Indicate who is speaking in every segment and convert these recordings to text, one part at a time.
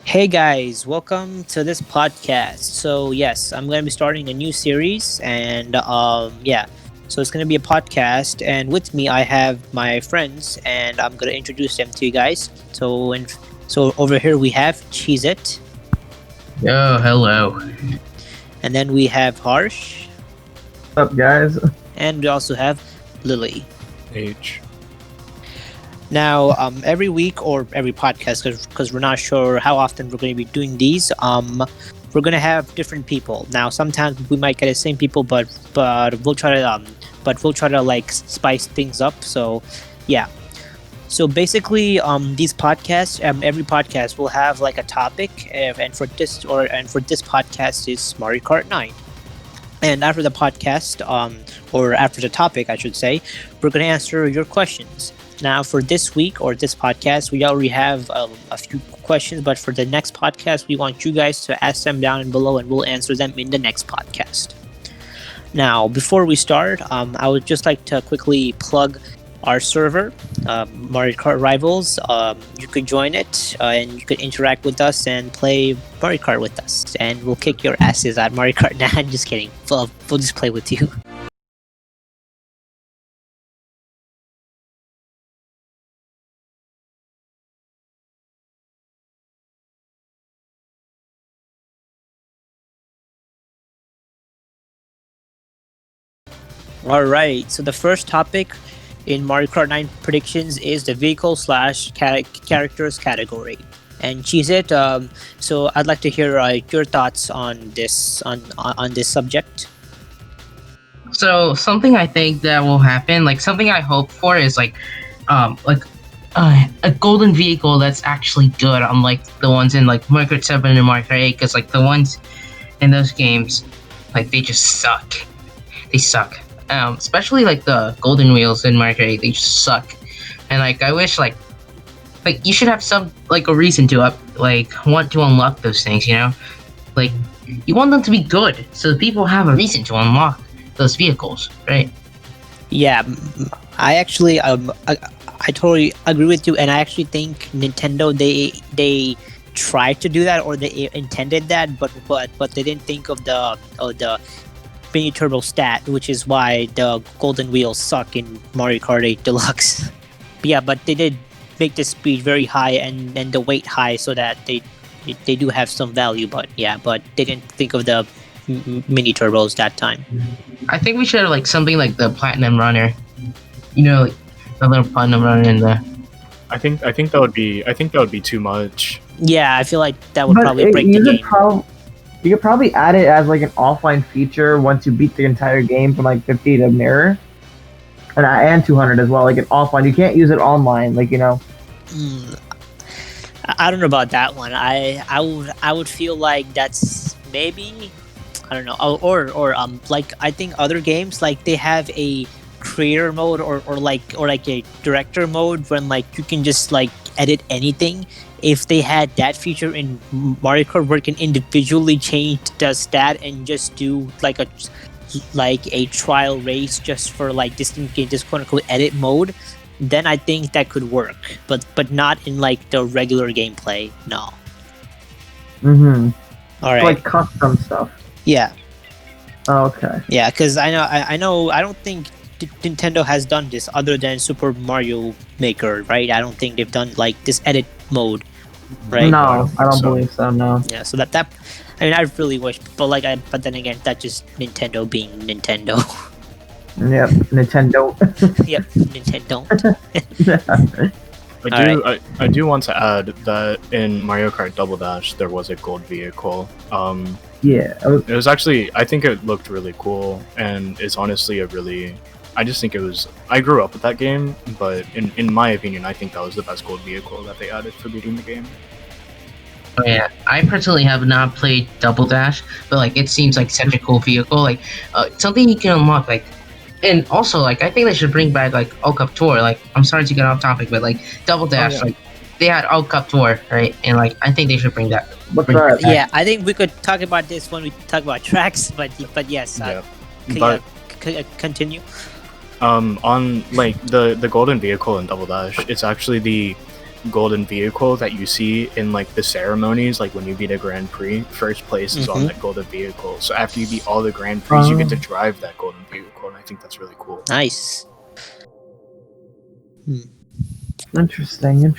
Speaker 1: Hey guys, welcome to this podcast. So yes, I'm going to be starting a new series, and so it's going to be a podcast. And with me, I have my friends, and I'm going to introduce them to you guys. So over here we have Cheese It,
Speaker 2: Yo, hello.
Speaker 1: and then we have Harsh,
Speaker 3: What's up, guys?
Speaker 1: and we also have Lily.
Speaker 4: H.
Speaker 1: Now, every week or every podcast, because we're not sure how often we're going to be doing these, we're going to have different people. Now, sometimes we might get the same people, but we'll try to like spice things up. So, yeah. So basically, these podcasts, every podcast will have like a topic, and for this podcast is Mario Kart 9. And after the podcast, or after the topic, I should say, we're going to answer your questions. Now, for this week or this podcast, we already have a few questions, but for the next podcast, we want you guys to ask them down below and we'll answer them in the next podcast. Now, before we start, I would just like to quickly plug our server, Mario Kart Rivals. You could join it and you could interact with us and play Mario Kart with us, and we'll kick your asses at Mario Kart. Nah, I'm just kidding. We'll just play with you. All right. So the first topic in Mario Kart 9 predictions is the vehicle slash characters category. And Cheese It. So I'd like to hear your thoughts on this subject.
Speaker 2: So something I think that will happen, like something I hope for, is a golden vehicle that's actually good, unlike the ones in like Mario Kart 7 and Mario Kart 8, because like the ones in those games, like they just suck. They suck. Especially like the golden wheels in Mario Kart 8, they just suck. And like I wish like you should have some like a reason to want to unlock those things, you know? Like you want them to be good, so people have a reason to unlock those vehicles, right?
Speaker 1: Yeah, I actually I totally agree with you, and I actually think Nintendo they tried to do that, or they intended that, but they didn't think of the mini turbo stat, which is why the golden wheels suck in Mario Kart 8 Deluxe. But they did make the speed very high and the weight high, so that they do have some value. But they didn't think of the mini turbos that time.
Speaker 2: I think we should have like something like the platinum runner, you know, like the little platinum runner in the.
Speaker 4: I think that would be too much.
Speaker 1: Yeah, I feel like that would
Speaker 3: But
Speaker 1: probably break the
Speaker 3: you could
Speaker 1: game.
Speaker 3: you could probably add it as like an offline feature once you beat the entire game from like 50 to mirror, and 200 as well. Like an offline, you can't use it online. Like
Speaker 1: I don't know about that one. I would feel like that's maybe, I don't know, or like I think other games, like they have a creator mode or like a director mode when like you can just like edit anything. If they had that feature in Mario Kart where you can individually change the stat and just do like a trial race just for like this quote unquote edit mode, then I think that could work. But not in like the regular gameplay. No. All right.
Speaker 3: like custom stuff.
Speaker 1: Yeah.
Speaker 3: Okay.
Speaker 1: Yeah, because I know. I don't think Nintendo has done this other than Super Mario Maker, right? I don't think they've done like this edit mode, right?
Speaker 3: No, I don't
Speaker 4: so.
Speaker 3: believe so. No.
Speaker 1: Yeah, so that I mean, I really wish, but then again, that's just Nintendo being Nintendo.
Speaker 3: Yep. Nintendo.
Speaker 1: Yep, Nintendo.
Speaker 4: I do want to add that in Mario Kart Double Dash there was a gold vehicle.
Speaker 3: Yeah.
Speaker 4: It was actually, I think it looked really cool, and it's honestly I just think it was. I grew up with that game, but in my opinion, I think that was the best gold vehicle that they added for beating the game.
Speaker 2: Oh yeah, I personally have not played Double Dash, but like it seems like such a cool vehicle, like something you can unlock, like. And also, like, I think they should bring back, like, Au Cup Tour. Like, I'm sorry to get off topic, but, like, Double Dash, like, they had Au Cup Tour, right? And, like, I think they should bring that.
Speaker 3: What's that?
Speaker 1: Yeah, I think we could talk about this when we talk about tracks, but yes.
Speaker 4: But
Speaker 1: Continue.
Speaker 4: on like the golden vehicle in Double Dash, it's actually golden vehicle that you see in like the ceremonies, like when you beat a Grand Prix, first place is on that golden vehicle. So after you beat all the Grand Prix, you get to drive that golden vehicle, and I think that's really cool.
Speaker 1: Nice.
Speaker 3: Interesting.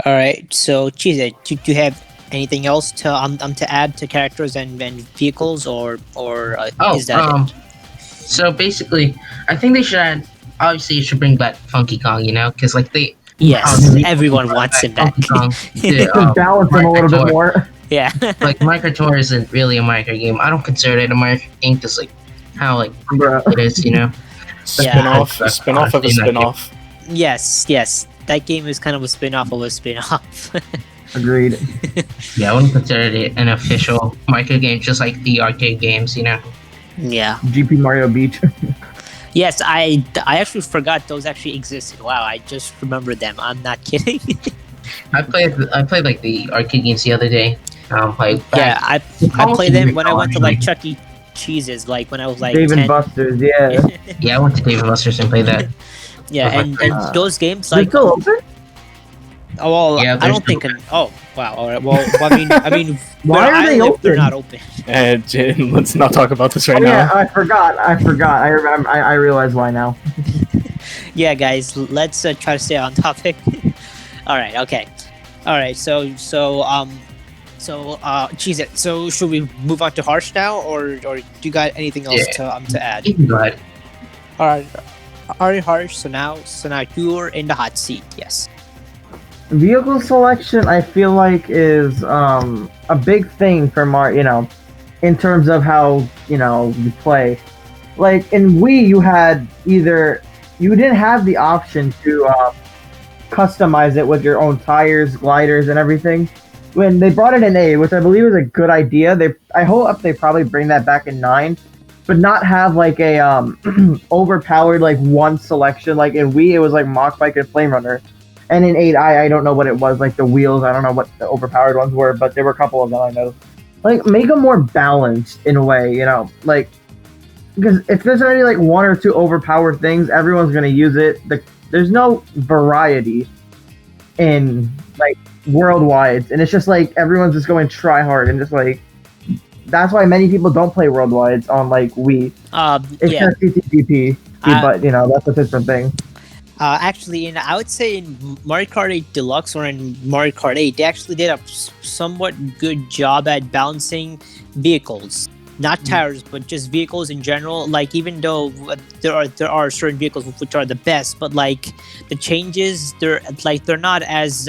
Speaker 1: All right. So, KenJay, do you have anything else to add to characters and vehicles, or is that it?
Speaker 2: So basically, I think they should add. Obviously, you should bring back Funky Kong, because like they.
Speaker 1: Yes, everyone wants him back.
Speaker 2: Funky Kong
Speaker 3: Balance him a little bit more.
Speaker 1: Yeah.
Speaker 2: Like Mario Kart Tour isn't really a Mario Kart game. I don't consider it a Mario Kart game because like how like it is,
Speaker 4: Spin-off of a spin-off.
Speaker 1: Yes. That game is kind of a spin-off of a spin-off.
Speaker 3: Agreed.
Speaker 2: Yeah, I wouldn't consider it an official Mario Kart game, just like the arcade games,
Speaker 1: Yeah.
Speaker 3: GP Mario Beach.
Speaker 1: Yes, I actually forgot those actually existed. Wow, I just remembered them. I'm not kidding.
Speaker 2: I played like the arcade games the other day.
Speaker 1: I played them when I went to like Chuck E. Cheese's, like when I was like
Speaker 3: Dave
Speaker 1: 10.
Speaker 3: and Buster's, yeah.
Speaker 2: Yeah, I went to Dave and Buster's and played that.
Speaker 1: Yeah, and those games
Speaker 3: They're
Speaker 1: like
Speaker 3: still open?
Speaker 1: oh well,
Speaker 2: Yeah,
Speaker 1: I don't think. Oh wow, all right. Well, I mean,
Speaker 3: Why
Speaker 1: where
Speaker 3: are
Speaker 1: I
Speaker 3: they
Speaker 1: live, they're
Speaker 3: open?
Speaker 1: not open.
Speaker 4: Jin, let's not talk about this right
Speaker 3: Yeah,
Speaker 4: now.
Speaker 3: I forgot. I remember. I realize why now.
Speaker 1: Yeah, guys, let's try to stay on topic. All right, okay, all right. So geez, so should we move on to Harsh now, or do you got anything else to add?
Speaker 2: You can go ahead.
Speaker 1: All right, Harsh. So now you're in the hot seat. Yes.
Speaker 3: Vehicle selection, I feel like, is a big thing for Mario. In terms of how you play. Like in Wii, you didn't have the option to customize it with your own tires, gliders, and everything. When they brought it in 8, which I believe is a good idea, I hope they probably bring that back in 9, but not have like a overpowered like one selection. Like in Wii, it was like Mach Bike and Flame Runner, and in 8, I don't know what it was, like the wheels. I don't know what the overpowered ones were, but there were a couple of them I know. Like make them more balanced in a way, like because if there's already like one or two overpowered things, everyone's gonna use it. There's no variety in like worldwide, and it's just like everyone's just going try hard and just like that's why many people don't play worldwide on like Wii. It's just CCGP, but that's a different thing.
Speaker 1: Actually, I would say in Mario Kart 8 Deluxe or in Mario Kart 8, they actually did a somewhat good job at balancing vehicles. Not tires, but just vehicles in general. Like, even though there are certain vehicles which are the best, but like the changes, they're not as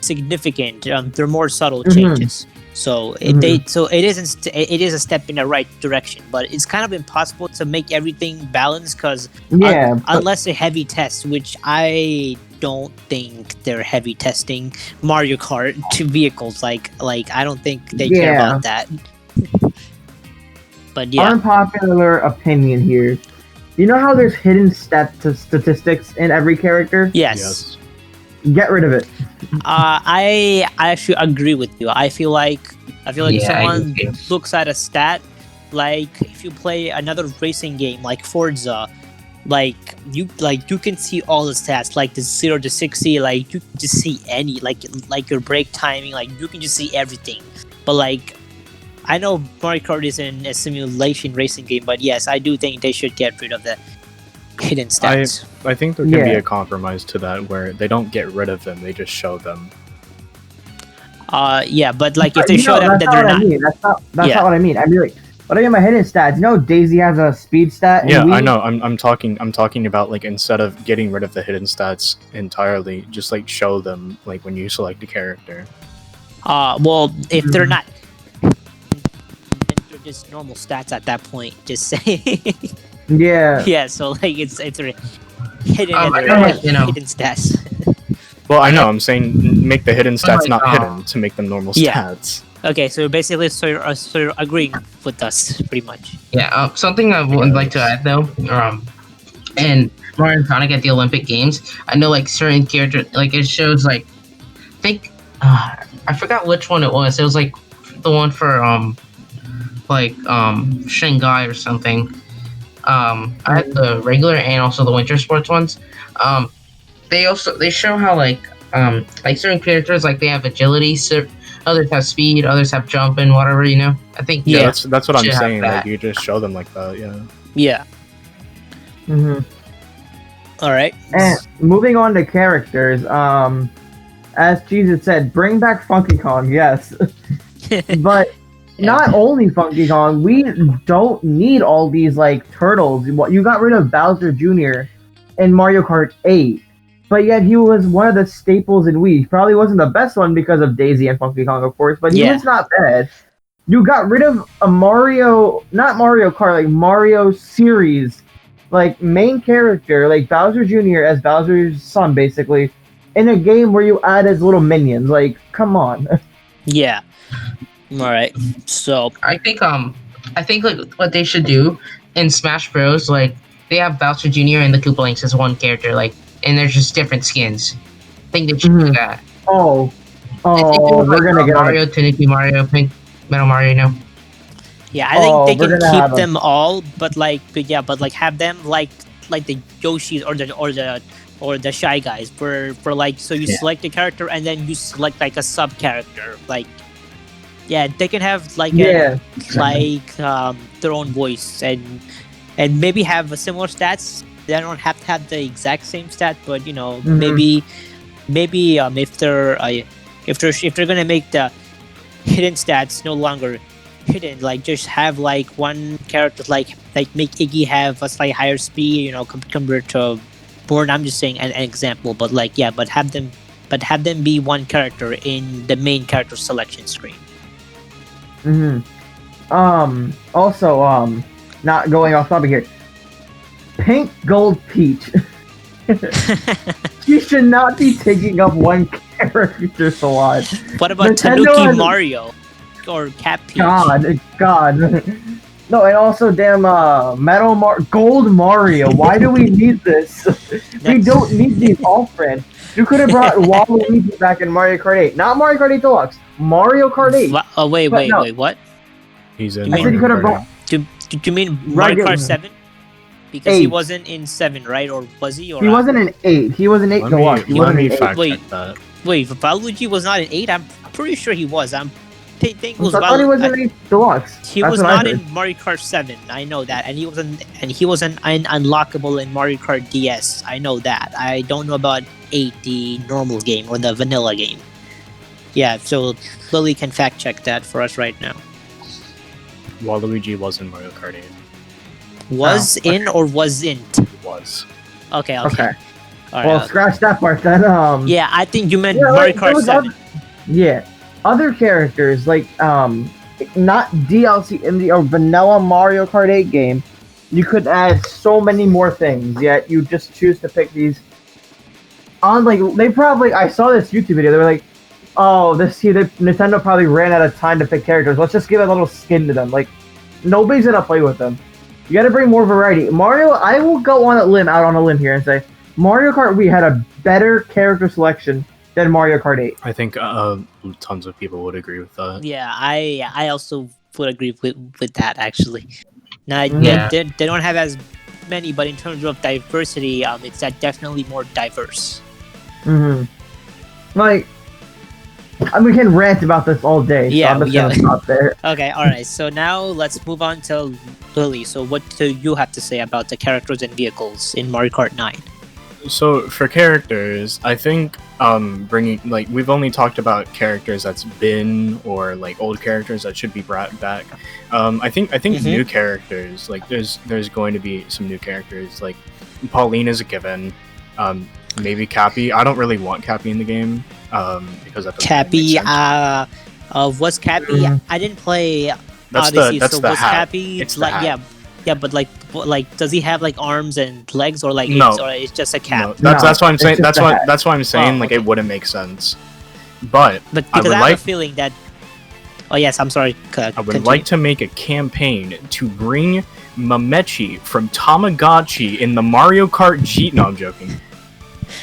Speaker 1: significant. They're more subtle changes. So it is a step in the right direction, but it's kind of impossible to make everything balanced because unless a heavy test, which I don't think they're heavy testing Mario Kart to vehicles. Like I don't think they care about that. But yeah,
Speaker 3: unpopular opinion here. You know how there's hidden statistics in every character?
Speaker 1: Yes.
Speaker 3: Get rid of it.
Speaker 1: I actually agree with you. I feel like if someone looks at a stat, like if you play another racing game like Forza, you can see all the stats, like the 0 to 60, like you can just see any like your brake timing, like you can just see everything. But like I know Mario Kart is a simulation racing game, but yes, I do think they should get rid of the hidden stats.
Speaker 4: I think there can be a compromise to that where they don't get rid of them, they just show them.
Speaker 1: But like if they show them that they're not.
Speaker 3: That's not what I mean. I mean, like, what are my hidden stats? Daisy has a speed stat.
Speaker 4: Yeah, I know. I'm talking about like instead of getting rid of the hidden stats entirely, just like show them like when you select a character.
Speaker 1: Well, if they're not, then they're just normal stats at that point. Just say.
Speaker 3: Yeah.
Speaker 1: Yeah. So like it's hidden hidden stats.
Speaker 4: Well, I know. I'm saying make the hidden stats not hidden to make them normal stats.
Speaker 1: Okay, so basically, you're agreeing with us pretty much.
Speaker 2: Yeah. Something I would like to add though, and Mario Kart at the Olympic Games, I know like certain characters, like it shows like, I forgot which one it was. It was like the one for Shanghai or something. I had the regular and also the winter sports ones. They show how like Like certain characters, like they have agility, others have speed, others have jump and whatever, you know. I think
Speaker 4: Yeah, that's what I'm
Speaker 2: should have
Speaker 4: saying.
Speaker 2: that.
Speaker 4: Like you just show them like that. Yeah.
Speaker 1: Yeah.
Speaker 3: Mm-hmm.
Speaker 1: All right.
Speaker 3: And moving on to characters, as Jesus said, bring back Funky Kong, yes. But not only Funky Kong, we don't need all these like turtles. You got rid of Bowser Jr. in Mario Kart 8, but yet he was one of the staples in Wii. He probably wasn't the best one because of Daisy and Funky Kong, of course, but he was not bad. You got rid of a not Mario Kart, like Mario series, like main character, like Bowser Jr. as Bowser's son, basically, in a game where you add his little minions. Like, come on.
Speaker 1: Yeah. All right. So
Speaker 2: I think like what they should do in Smash Bros. Like they have Bowser Jr. and the Koopalings as one character, like, and they're just different skins. I think they should do that.
Speaker 3: Oh, we're gonna get
Speaker 2: Mario, Tanuki Mario, Pink Metal Mario, you know.
Speaker 1: yeah, I think they can keep them all, but have them like the Yoshis or the Shy Guys for like, so you select a character and then you select like a sub character, like. Yeah, they can have like their own voice and maybe have a similar stats. They don't have to have the exact same stat, but you know, maybe if they're gonna make the hidden stats no longer hidden, like just have like one character like make Iggy have a slightly higher speed, you know, compared to Born. I'm just saying an example, but like but have them be one character in the main character selection screen.
Speaker 3: Also, not going off topic here. Pink Gold Peach. She should not be taking up one character slot.
Speaker 1: What about Tanuki Mario or Cat Peach?
Speaker 3: God. No, and also damn Gold Mario. Why do we need this? We don't need these all friends. You could have brought Waluigi back in Mario Kart 8. Not Mario Kart 8 Deluxe. Mario Kart 8.
Speaker 1: Wait, what?
Speaker 4: He's in.
Speaker 3: I said you could have brought.
Speaker 1: Do you mean Mario Kart 7? Because he wasn't in 7, right? Or was he? Or
Speaker 3: he wasn't in 8. He was in 8 Deluxe.
Speaker 4: Let me fact check that.
Speaker 1: Wait, Waluigi was not in 8? I'm pretty sure he was. I thought he
Speaker 3: was in 8 Deluxe.
Speaker 1: He was not in Mario Kart 7. I know that, and he wasn't unlockable in Mario Kart DS. I know that. I don't know about 8, the normal game or the vanilla game. Yeah, so Lily can fact check that for us right now.
Speaker 4: Waluigi was in Mario Kart 8.
Speaker 1: Was in or wasn't?
Speaker 4: Was.
Speaker 1: Okay.
Speaker 3: All right,
Speaker 1: well,
Speaker 3: scratch that part then.
Speaker 1: Yeah, I think you meant Mario Kart 7.
Speaker 3: Other characters like not DLC in the vanilla Mario Kart 8 game. You could add so many more things, yet you just choose to pick these. I saw this YouTube video. They were like, "Oh, Nintendo probably ran out of time to pick characters. Let's just give a little skin to them." Like, nobody's gonna play with them. You gotta bring more variety. Mario, I will go out on a limb here and say, Mario Kart Wii had a better character selection than Mario Kart 8.
Speaker 4: I think tons of people would agree with that.
Speaker 1: Yeah, I also would agree with that actually. Now, they don't have as many, but in terms of diversity, it's definitely more diverse.
Speaker 3: Like, we can rant about this all day. So I'm just gonna stop there.
Speaker 1: Okay, all right. So now let's move on to Lily. So what do you have to say about the characters and vehicles in Mario Kart 9?
Speaker 4: So for characters, I think bringing we've only talked about characters that's been or like old characters that should be brought back. I think new characters, like there's going to be some new characters. Like Pauline is a given. Maybe Cappy. I don't really want Cappy in the game because that
Speaker 1: Cappy. Was Cappy? I didn't play Odyssey.
Speaker 4: That's the
Speaker 1: was
Speaker 4: hat.
Speaker 1: Cappy
Speaker 4: It's the hat.
Speaker 1: Yeah, but like, does he have like arms and legs, or like
Speaker 4: no,
Speaker 1: or it's just a cap?
Speaker 4: No. That's why I'm saying. That's why I'm saying like it wouldn't make sense. But
Speaker 1: because I have a feeling that. Oh yes, I'm sorry.
Speaker 4: I would like to make a campaign to bring Mamechi from Tamagotchi in the Mario Kart G. No, I'm joking.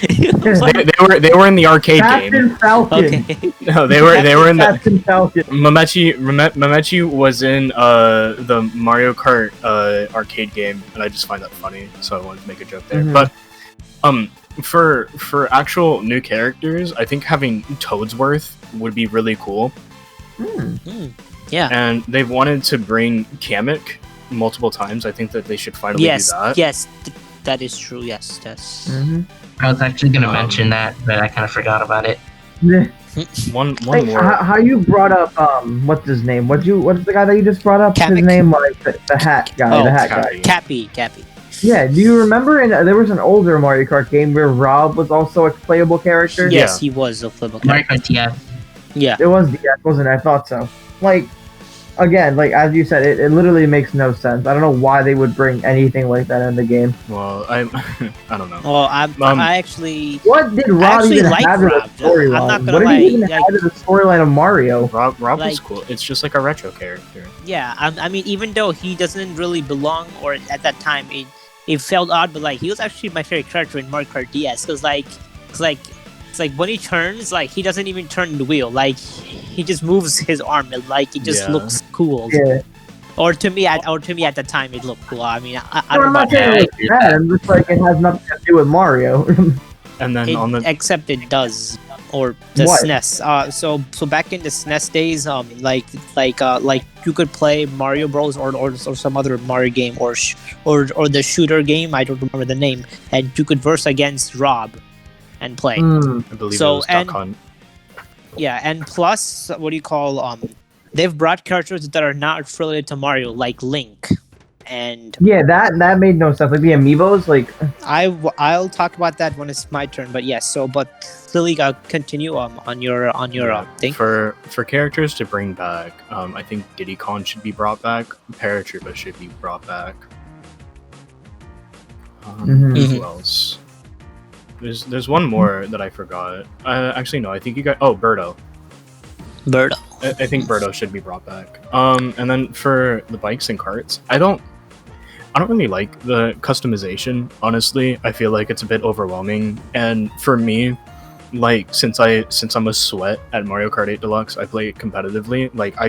Speaker 4: they were in the arcade game.
Speaker 3: Falcon.
Speaker 1: Okay.
Speaker 4: No, they were in the
Speaker 3: Captain Falcon.
Speaker 4: Mamechi was in the Mario Kart arcade game, and I just find that funny, so I wanted to make a joke there. But for actual new characters, I think having Toadsworth would be really cool.
Speaker 1: Yeah.
Speaker 4: And they've wanted to bring Kamek multiple times. I think that they should finally do that.
Speaker 1: Yes, that is true. Yes, yes.
Speaker 2: I was actually gonna mention that, but I kind of forgot about it.
Speaker 4: One
Speaker 3: Hey,
Speaker 4: more.
Speaker 3: how you brought up what's his name? What's the guy that you just brought up?
Speaker 1: Kamek?
Speaker 3: His name, like the hat guy.
Speaker 1: Oh,
Speaker 3: the hat guy.
Speaker 1: Cappy.
Speaker 3: Yeah. Do you remember? There was an older Mario Kart game where Rob was also a playable character.
Speaker 1: Yes, he was a playable
Speaker 2: Mario
Speaker 1: character.
Speaker 2: Kart, yeah.
Speaker 1: Yeah.
Speaker 3: It was DS, wasn't it? I thought so. Like, again, like as you said, it literally makes no sense. I don't know why they would bring anything like that in the game.
Speaker 4: Well, I don't know.
Speaker 1: Well, I actually.
Speaker 3: What did
Speaker 1: I
Speaker 3: Rob
Speaker 1: actually
Speaker 3: even
Speaker 1: like
Speaker 3: have in the
Speaker 1: Rob, though. I'm not
Speaker 3: storyline?
Speaker 1: gonna
Speaker 3: What did
Speaker 1: lie,
Speaker 3: he even
Speaker 1: like-
Speaker 3: have in the storyline of Mario?
Speaker 4: Rob was
Speaker 1: Like-
Speaker 4: cool. It's just like a retro character.
Speaker 1: Yeah, I mean, even though he doesn't really belong, or at that time, it felt odd, but like he was actually my favorite character in Mario Kart DS, because it's like when he turns, like he doesn't even turn the wheel, like he just moves his arm, and like it just
Speaker 4: Yeah.
Speaker 1: looks cool.
Speaker 3: Yeah.
Speaker 1: Or to me at the time, it looked cool. I mean, I
Speaker 3: No,
Speaker 1: don't
Speaker 3: I'm
Speaker 1: know.
Speaker 3: not saying it was bad. I'm just like it has nothing to do with Mario.
Speaker 4: And then on the
Speaker 1: Except it does, or the
Speaker 3: What?
Speaker 1: SNES. So back in the SNES days, like you could play Mario Bros. or some other Mario game, or the shooter game. I don't remember the name, and you could verse against Rob, and play.
Speaker 4: I believe
Speaker 1: So,
Speaker 4: it was
Speaker 1: and-
Speaker 4: Duck Hunt.
Speaker 1: Yeah, and plus, what do you call they've brought characters that are not related to Mario, like Link, and
Speaker 3: Yeah, that made no sense. Like the amiibos, like
Speaker 1: I'll talk about that when it's my turn. But yes, but Lily, continue on your thing.
Speaker 4: For characters to bring back, I think Diddy Kong should be brought back. Paratroopa should be brought back. Who else? There's one more that I forgot. Actually, no. I think you got. Oh, Birdo.
Speaker 1: Birdo.
Speaker 4: I think Birdo should be brought back. And then for the bikes and carts, I don't really like the customization. Honestly, I feel like it's a bit overwhelming. And for me, like since I'm a sweat at Mario Kart 8 Deluxe, I play it competitively. Like I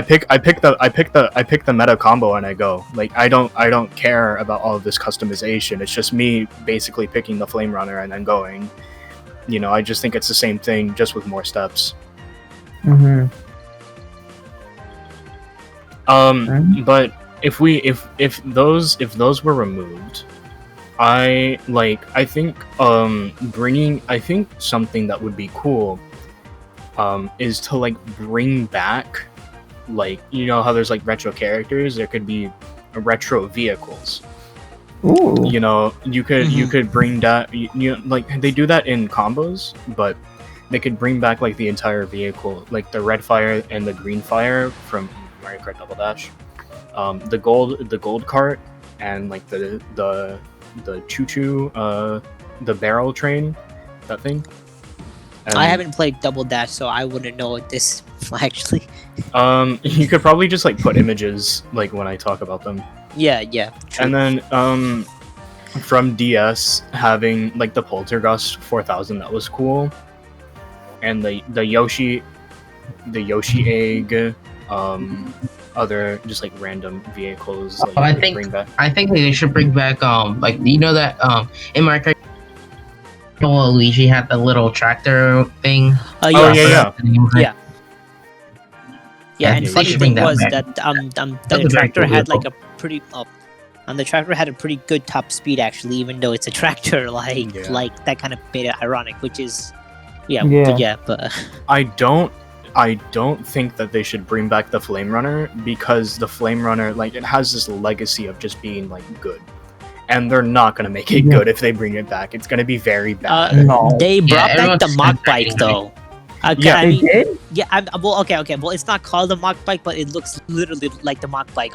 Speaker 4: pick the meta combo and I go. Like I don't care about all of this customization. It's just me basically picking the Flame Runner and then going. You know, I just think it's the same thing, just with more steps. But if those were removed, I think something that would be cool is to like bring back, like, you know how there's like retro characters, there could be retro vehicles.
Speaker 3: ooh.
Speaker 4: You know, you could bring that, you know, like they do that in combos, but they could bring back like the entire vehicle, like the red fire and the green fire from Mario Kart Double Dash, the gold cart, and like the choo-choo, the barrel train, that thing. And,
Speaker 1: I haven't played Double Dash, so I wouldn't know what this actually.
Speaker 4: you could probably just like put images like when I talk about them.
Speaker 1: Yeah. True.
Speaker 4: And then from DS, having like the Poltergust 4000, that was cool. And the Yoshi egg, other just like random vehicles. Like,
Speaker 2: I
Speaker 4: they
Speaker 2: think
Speaker 4: bring back.
Speaker 2: I think they should bring back like you know that in Mario Kart, Luigi had the little tractor thing.
Speaker 4: Oh,
Speaker 1: yeah.
Speaker 2: Yeah.
Speaker 1: Yeah, and
Speaker 2: They
Speaker 1: funny
Speaker 2: should bring
Speaker 1: thing
Speaker 2: that
Speaker 1: was
Speaker 2: back.
Speaker 1: that
Speaker 2: That's
Speaker 1: the
Speaker 2: a very
Speaker 1: tractor
Speaker 2: cool
Speaker 1: had like
Speaker 2: vehicle.
Speaker 1: a pretty and the tractor had a pretty good top speed actually, even though it's a tractor. Like
Speaker 4: Yeah.
Speaker 1: like that kind of made it ironic, which is yeah. But
Speaker 4: I don't think that they should bring back the Flame Runner, because the Flame Runner, like, it has this legacy of just being like good, and they're not gonna make it good if they bring it back. It's gonna be very bad.
Speaker 3: No.
Speaker 1: they brought back
Speaker 2: everyone's
Speaker 1: the mock
Speaker 2: expecting
Speaker 1: bike
Speaker 2: it.
Speaker 1: though.
Speaker 4: Yeah.
Speaker 1: I
Speaker 3: They
Speaker 1: mean,
Speaker 3: did?
Speaker 1: yeah. Well, okay. Well, it's not called the mock bike, but it looks literally like the mock bike.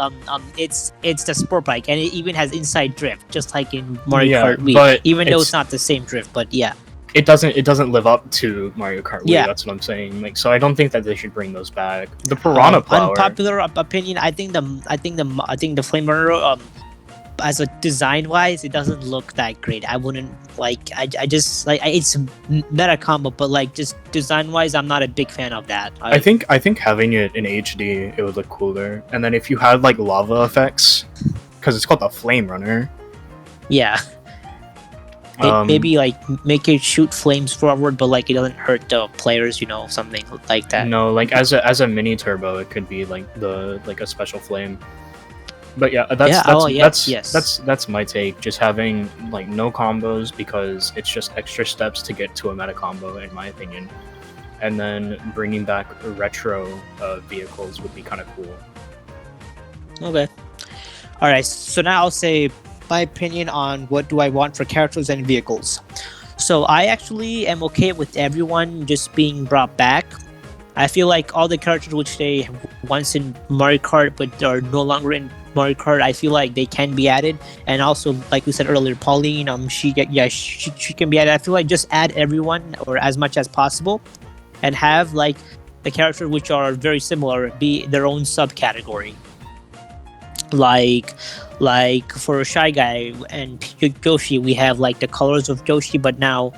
Speaker 1: It's the sport bike, and it even has inside drift, just like in Mario
Speaker 4: Yeah,
Speaker 1: Kart Wii.
Speaker 4: but
Speaker 1: Even though
Speaker 4: it's-
Speaker 1: it's not the same drift, but yeah.
Speaker 4: It doesn't live up to Mario Kart Wii.
Speaker 1: Yeah.
Speaker 4: That's what I'm saying. Like, so I don't think that they should bring those back. The Piranha Plower.
Speaker 1: Unpopular opinion. I think the Flame Runner, as a design wise, it doesn't look that great. I wouldn't like. I just like it's meta combo, but like just design wise, I'm not a big fan of that.
Speaker 4: I think having it in HD, it would look cooler. And then if you had like lava effects, because it's called the Flame Runner.
Speaker 1: Yeah. Maybe like make it shoot flames forward, but like it doesn't hurt the players, something like that.
Speaker 4: No, like as a mini turbo, it could be like a special flame. But yeah, that's my take. Just having like no combos because it's just extra steps to get to a meta combo, in my opinion. And then bringing back retro vehicles would be kind of cool.
Speaker 1: Okay. All right. So now I'll say my opinion on what do I want for characters and vehicles. So I actually am okay with everyone just being brought back. I feel like all the characters which they once in Mario Kart but are no longer in Mario Kart, I feel like they can be added. And also, like we said earlier, Pauline, she can be added. I feel like just add everyone or as much as possible, and have like the characters which are very similar be their own subcategory. Like for Shy Guy and Yoshi, we have like the colors of Yoshi, but now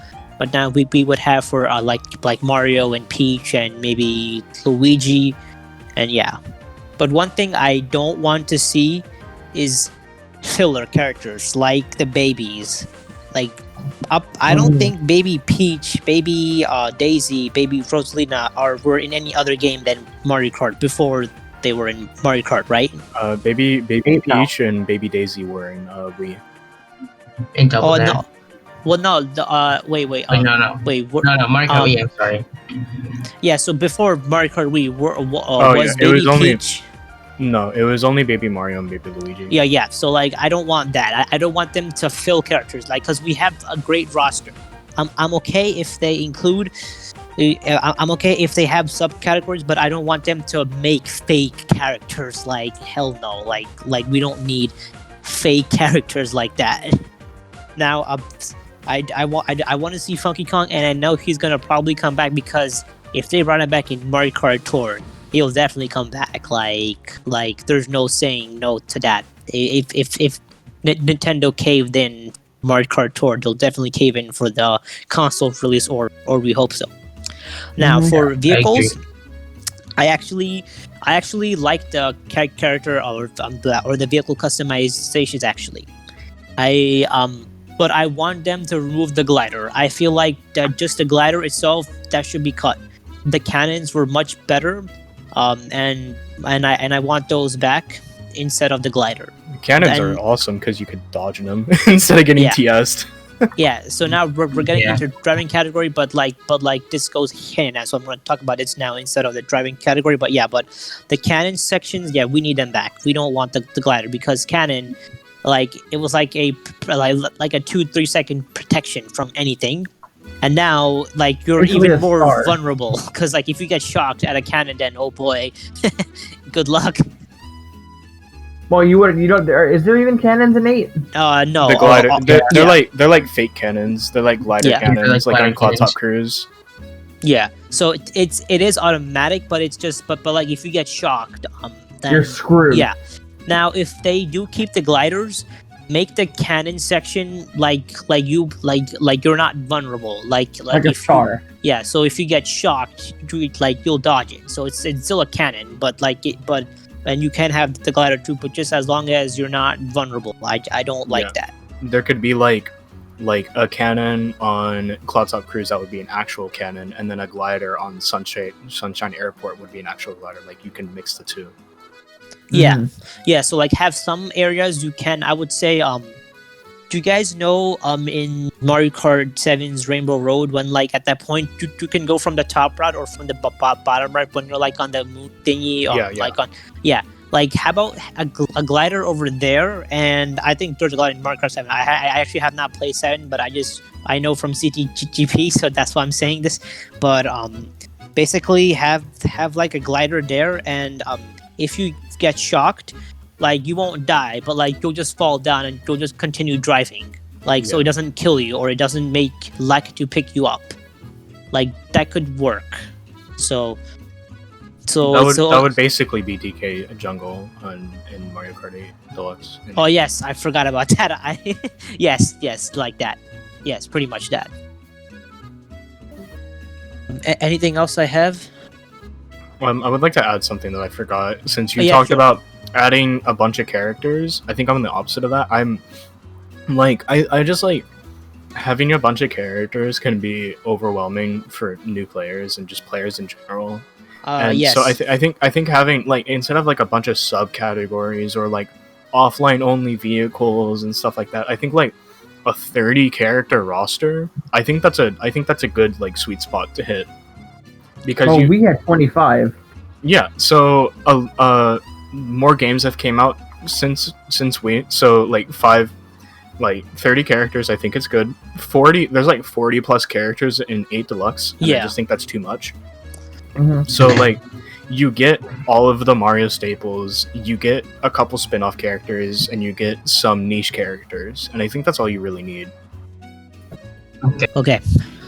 Speaker 1: we would have for like Mario and Peach and maybe Luigi, and yeah. But one thing I don't want to see is filler characters like the babies. Like I don't think Baby Peach, Baby Daisy, Baby Rosalina were in any other game than Mario Kart before they were in Mario Kart, right?
Speaker 4: Baby Peach and Baby Daisy were in Wii.
Speaker 2: In Double Dash.
Speaker 1: No. Well, no. Wait.
Speaker 2: No.
Speaker 1: Wait.
Speaker 2: No, Mario Kart Wii. I'm sorry.
Speaker 1: Yeah. So before Mario Kart Wii, was
Speaker 4: it was
Speaker 1: Baby Peach?
Speaker 4: No, it was only Baby Mario and Baby Luigi.
Speaker 1: Yeah. So like, I don't want that. I don't want them to fill characters, like, because we have a great roster. I'm okay if they include. I'm okay if they have subcategories, but I don't want them to make fake characters. Like, hell no. Like we don't need fake characters like that. Now, I want to see Funky Kong, and I know he's gonna probably come back, because if they run it back in Mario Kart Tour, he'll definitely come back. Like there's no saying no to that. If Nintendo caved in Mario Kart Tour, they'll definitely cave in for the console release, or we hope so. Now for vehicles, I actually like the character or the vehicle customizations actually. But I want them to remove the glider. I feel like that just the glider itself, that should be cut. The cannons were much better, and I want those back instead of the glider.
Speaker 4: Cannons are awesome because you could dodge them instead of getting TS'd.
Speaker 1: Yeah, so now we're getting into driving category, but this goes hand in hand, so I'm going to talk about this now instead of the driving category. But the cannon sections, we need them back. We don't want the glider, because cannon, like, it was like a 2-3 second protection from anything, and now like you're even more vulnerable, because like if you get shocked at a cannon, then oh boy, good luck.
Speaker 3: Well, you don't. Is there even cannons in 8?
Speaker 1: No.
Speaker 4: The glider. They're like fake cannons. They're like glider cannons, like on Cloud Top Cruise.
Speaker 1: Yeah. So it is automatic, but it's just but like if you get shocked, then
Speaker 3: you're screwed.
Speaker 1: Yeah. Now if they do keep the gliders, make the cannon section like you're not vulnerable. Like
Speaker 3: a star.
Speaker 1: Yeah. So if you get shocked, you'll dodge it. So it's still a cannon, but and you can have the glider too, but just as long as you're not vulnerable. I don't like that.
Speaker 4: There could be like a cannon on Cloud Top Cruise that would be an actual cannon, and then a glider on Sunshine Airport would be an actual glider. Like, you can mix the two.
Speaker 1: Yeah. Yeah, so like have some areas you can, I would say, do you guys know in Mario Kart 7's Rainbow Road, when like at that point you can go from the top route or from the bottom route when you're like on the moon thingy, like how about a glider over there? And I think there's a glider in Mario Kart 7. I actually have not played 7, but I know from CTGP, so that's why I'm saying this. But basically have like a glider there, and if you get shocked, like you won't die, but like you'll just fall down and you'll just continue driving, so it doesn't kill you or it doesn't make luck to pick you up. Like that could work. So
Speaker 4: that would basically be DK Jungle in Mario Kart 8 Deluxe.
Speaker 1: Oh yes, I forgot about that. Yes, like that. Yes, pretty much that. Anything else I have?
Speaker 4: I would like to add something that I forgot. Since you talked about adding a bunch of characters, I think I'm the opposite of that. I'm like, I just like, having a bunch of characters can be overwhelming for new players and just players in general. And
Speaker 1: Yes.
Speaker 4: so I think having like instead of like a bunch of subcategories or like offline only vehicles and stuff like that, I think like a 30 character roster. I think that's a good like sweet spot to hit because
Speaker 3: we had 25.
Speaker 4: yeah. So more games have came out since we so like 30 characters. I think it's good. 40 there's like 40 plus characters in 8 Deluxe. And I just think that's too much. So like you get all of the Mario staples, you get a couple spin-off characters, and you get some niche characters, and I think that's all you really need.
Speaker 1: Okay,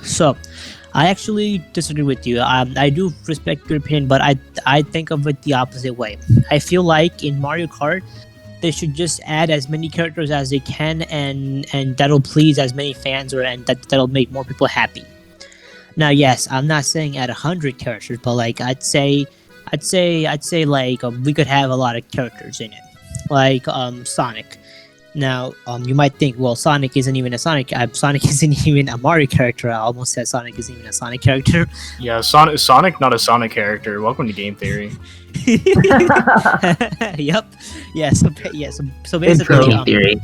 Speaker 1: so I actually disagree with you. I do respect your opinion, but I think of it the opposite way. I feel like in Mario Kart, they should just add as many characters as they can, and that'll please as many fans, and that'll make more people happy. Now, yes, I'm not saying add 100 characters, but like I'd say like we could have a lot of characters in it, like Sonic. Now, you might think, well, Sonic isn't even a Sonic. Sonic isn't even a Mario character. I almost said Sonic isn't even a Sonic character.
Speaker 4: Yeah, Sonic, not a Sonic character. Welcome to game theory.
Speaker 1: Yep. Yeah. So basically,
Speaker 2: theory.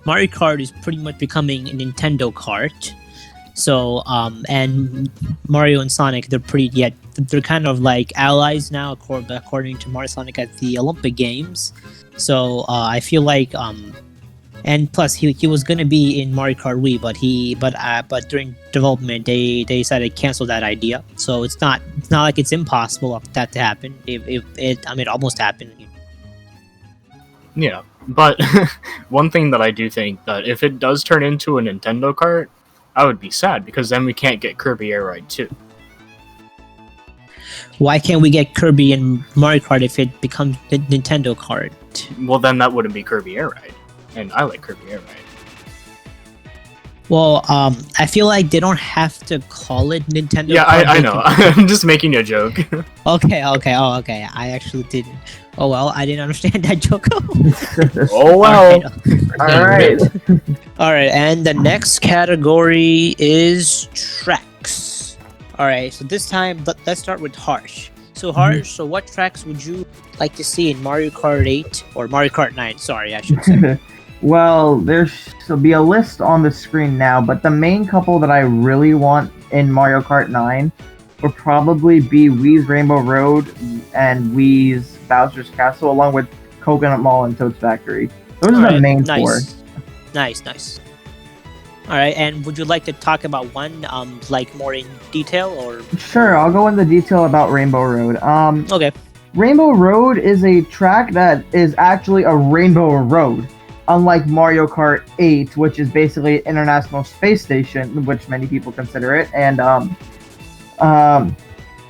Speaker 1: Mario Kart is pretty much becoming a Nintendo Kart. So and Mario and Sonic, they're kind of like allies now, according to Mario Sonic at the Olympic Games. So I feel like and plus he was gonna be in Mario Kart Wii, but during development they decided to cancel that idea. So it's not like it's impossible for that to happen. It almost happened.
Speaker 4: Yeah, but one thing that I do think that if it does turn into a Nintendo Kart, I would be sad because then we can't get Kirby Air Ride 2.
Speaker 1: Why can't we get Kirby in Mario Kart if it becomes Nintendo Kart?
Speaker 4: Well, then that wouldn't be Kirby Air Ride, and I like Kirby Air Ride.
Speaker 1: Well, I feel like they don't have to call it Nintendo.
Speaker 4: Yeah,
Speaker 1: Kart.
Speaker 4: I know. I'm just making a joke.
Speaker 1: Okay. Oh, okay. I actually didn't. Oh well, I didn't understand that joke.
Speaker 4: Oh well.
Speaker 3: All right.
Speaker 1: All right, and the next category is tracks. All right, so this time let's start with Harsh. So Harsh, so what tracks would you like to see in Mario Kart 8 or Mario Kart 9? Sorry, I should say.
Speaker 3: Well, there'll be a list on the screen now, but the main couple that I really want in Mario Kart 9 would probably be Wii's Rainbow Road and Wii's Bowser's Castle, along with Coconut Mall and Toad's Factory. Those are the main four.
Speaker 1: Nice. All right, and would you like to talk about one, like more in detail, or?
Speaker 3: Sure, I'll go into detail about Rainbow Road.
Speaker 1: Okay.
Speaker 3: Rainbow Road is a track that is actually a rainbow road, unlike Mario Kart 8, which is basically an International Space Station, which many people consider it. And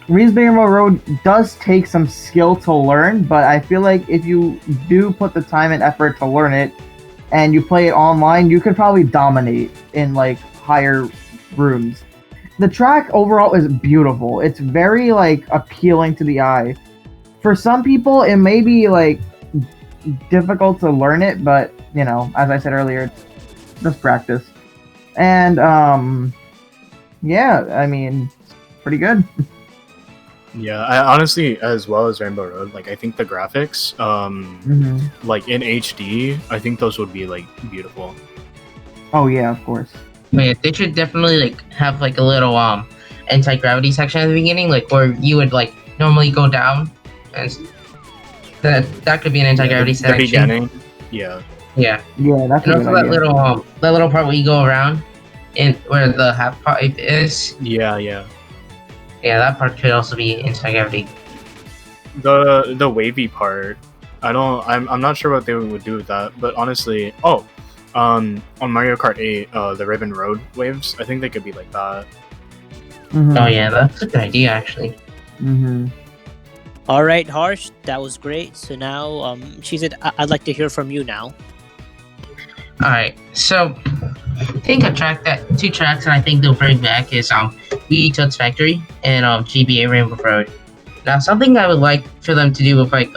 Speaker 3: Rainbow Road does take some skill to learn, but I feel like if you do put the time and effort to learn it, and you play it online, you could probably dominate in like higher rooms. The track overall is beautiful. It's very like appealing to the eye. For some people, it may be like difficult to learn it, but you know, as I said earlier, it's just practice. And yeah, I mean, pretty good.
Speaker 4: Yeah, I honestly, as well as Rainbow Road, like I think the graphics, like in HD, I think those would be like beautiful.
Speaker 3: Oh yeah, of course.
Speaker 2: Yeah, they should definitely like have like a little anti-gravity section at the beginning, like where you would like normally go down, and that could be an anti-gravity section.
Speaker 4: The beginning, yeah.
Speaker 3: Yeah, that's
Speaker 2: and
Speaker 3: a
Speaker 2: also
Speaker 3: good idea.
Speaker 2: that little part where you go around, in where the half pipe is. Yeah, that part could also be anti-gravity.
Speaker 4: The wavy part, I'm not sure what they would do with that, but honestly, on Mario Kart 8, the Ribbon Road waves, I think they could be like that.
Speaker 2: Oh yeah, that's a good idea actually.
Speaker 1: All right, Harsh, that was great. So now, she said, I'd like to hear from you now.
Speaker 2: All right, so I think two tracks that I think they'll bring back is Wii Toad's Factory and GBA Rainbow Road. Now, something I would like for them to do with like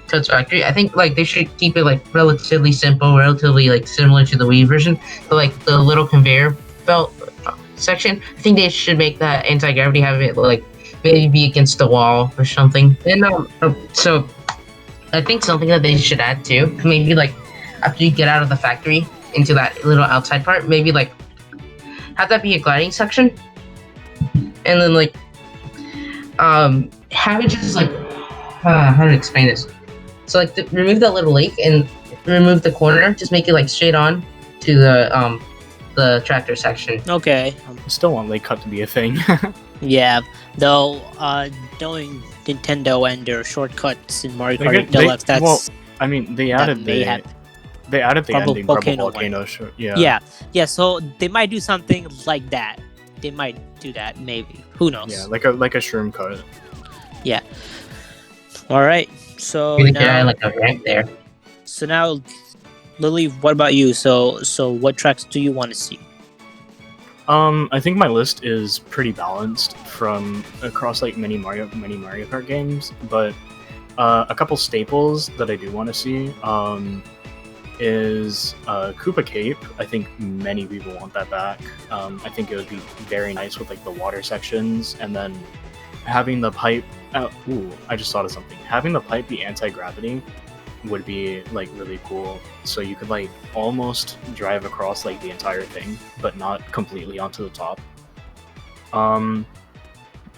Speaker 2: Toad's Factory, I think like they should keep it like relatively simple, relatively like similar to the Wii version. But like the little conveyor belt section, I think they should make that anti-gravity, have it like maybe be against the wall or something. And so I think something that they should add too, maybe like after you get out of the factory into that little outside part, maybe like have that be a gliding section, and then like have it just like how to explain this. So like remove that little lake and remove the corner, just make it like straight on to the tractor section.
Speaker 1: Okay.
Speaker 4: I still want lake cut to be a thing.
Speaker 1: Yeah, though, knowing Nintendo and their shortcuts in Mario Kart Deluxe, that's
Speaker 4: well, I mean, they added the ending
Speaker 1: volcano
Speaker 4: volcano. Yeah.
Speaker 1: Yeah. So they might do something like that. They might do that, maybe. Who knows?
Speaker 4: Yeah, like a shroom cut.
Speaker 1: Yeah. All right. So
Speaker 2: Really
Speaker 1: now,
Speaker 2: add like a rank there.
Speaker 1: so now, Lily, what about you? So what tracks do you want to see?
Speaker 4: I think my list is pretty balanced from across like many Mario Kart games, but a couple staples that I do want to see is Koopa Cape. I think many people want that back. I think it would be very nice with like the water sections, and then having the pipe. I just thought of something. Having the pipe be anti-gravity would be like really cool, so you could like almost drive across like the entire thing but not completely onto the top.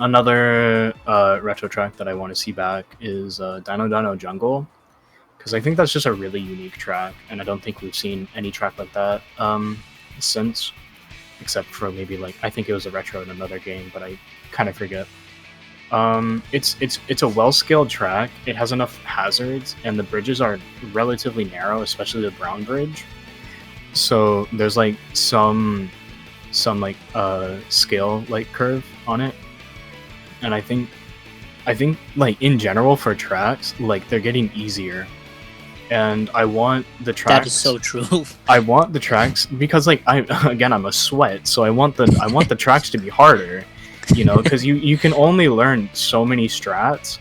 Speaker 4: Another retro track that I want to see back is Dino Dino Jungle, because I think that's just a really unique track, and I don't think we've seen any track like that since, except for maybe like I think it was a retro in another game, but I kind of forget. It's a well-scaled track. It has enough hazards, and the bridges are relatively narrow, especially the brown bridge. So there's like some like scale like curve on it, and I think like in general for tracks, like they're getting easier, and I want the tracks.
Speaker 1: That is so true.
Speaker 4: I want the tracks because like I'm a sweat, so I want the tracks to be harder. You know, because you can only learn so many strats,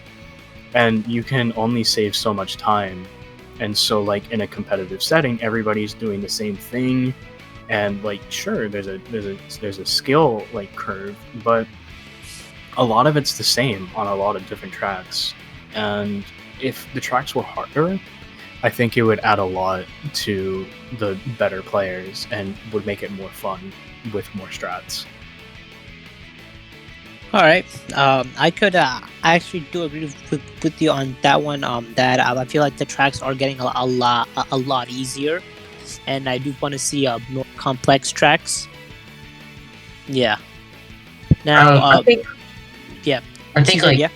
Speaker 4: and you can only save so much time, and so like in a competitive setting, everybody's doing the same thing, and like sure, there's a skill like curve, but a lot of it's the same on a lot of different tracks, and if the tracks were harder, I think it would add a lot to the better players and would make it more fun with more strats.
Speaker 1: All right, I actually do agree with you on that one. That I feel like the tracks are getting a lot easier, and I do want to see more complex tracks. Yeah. Now,
Speaker 2: I think like
Speaker 1: yeah.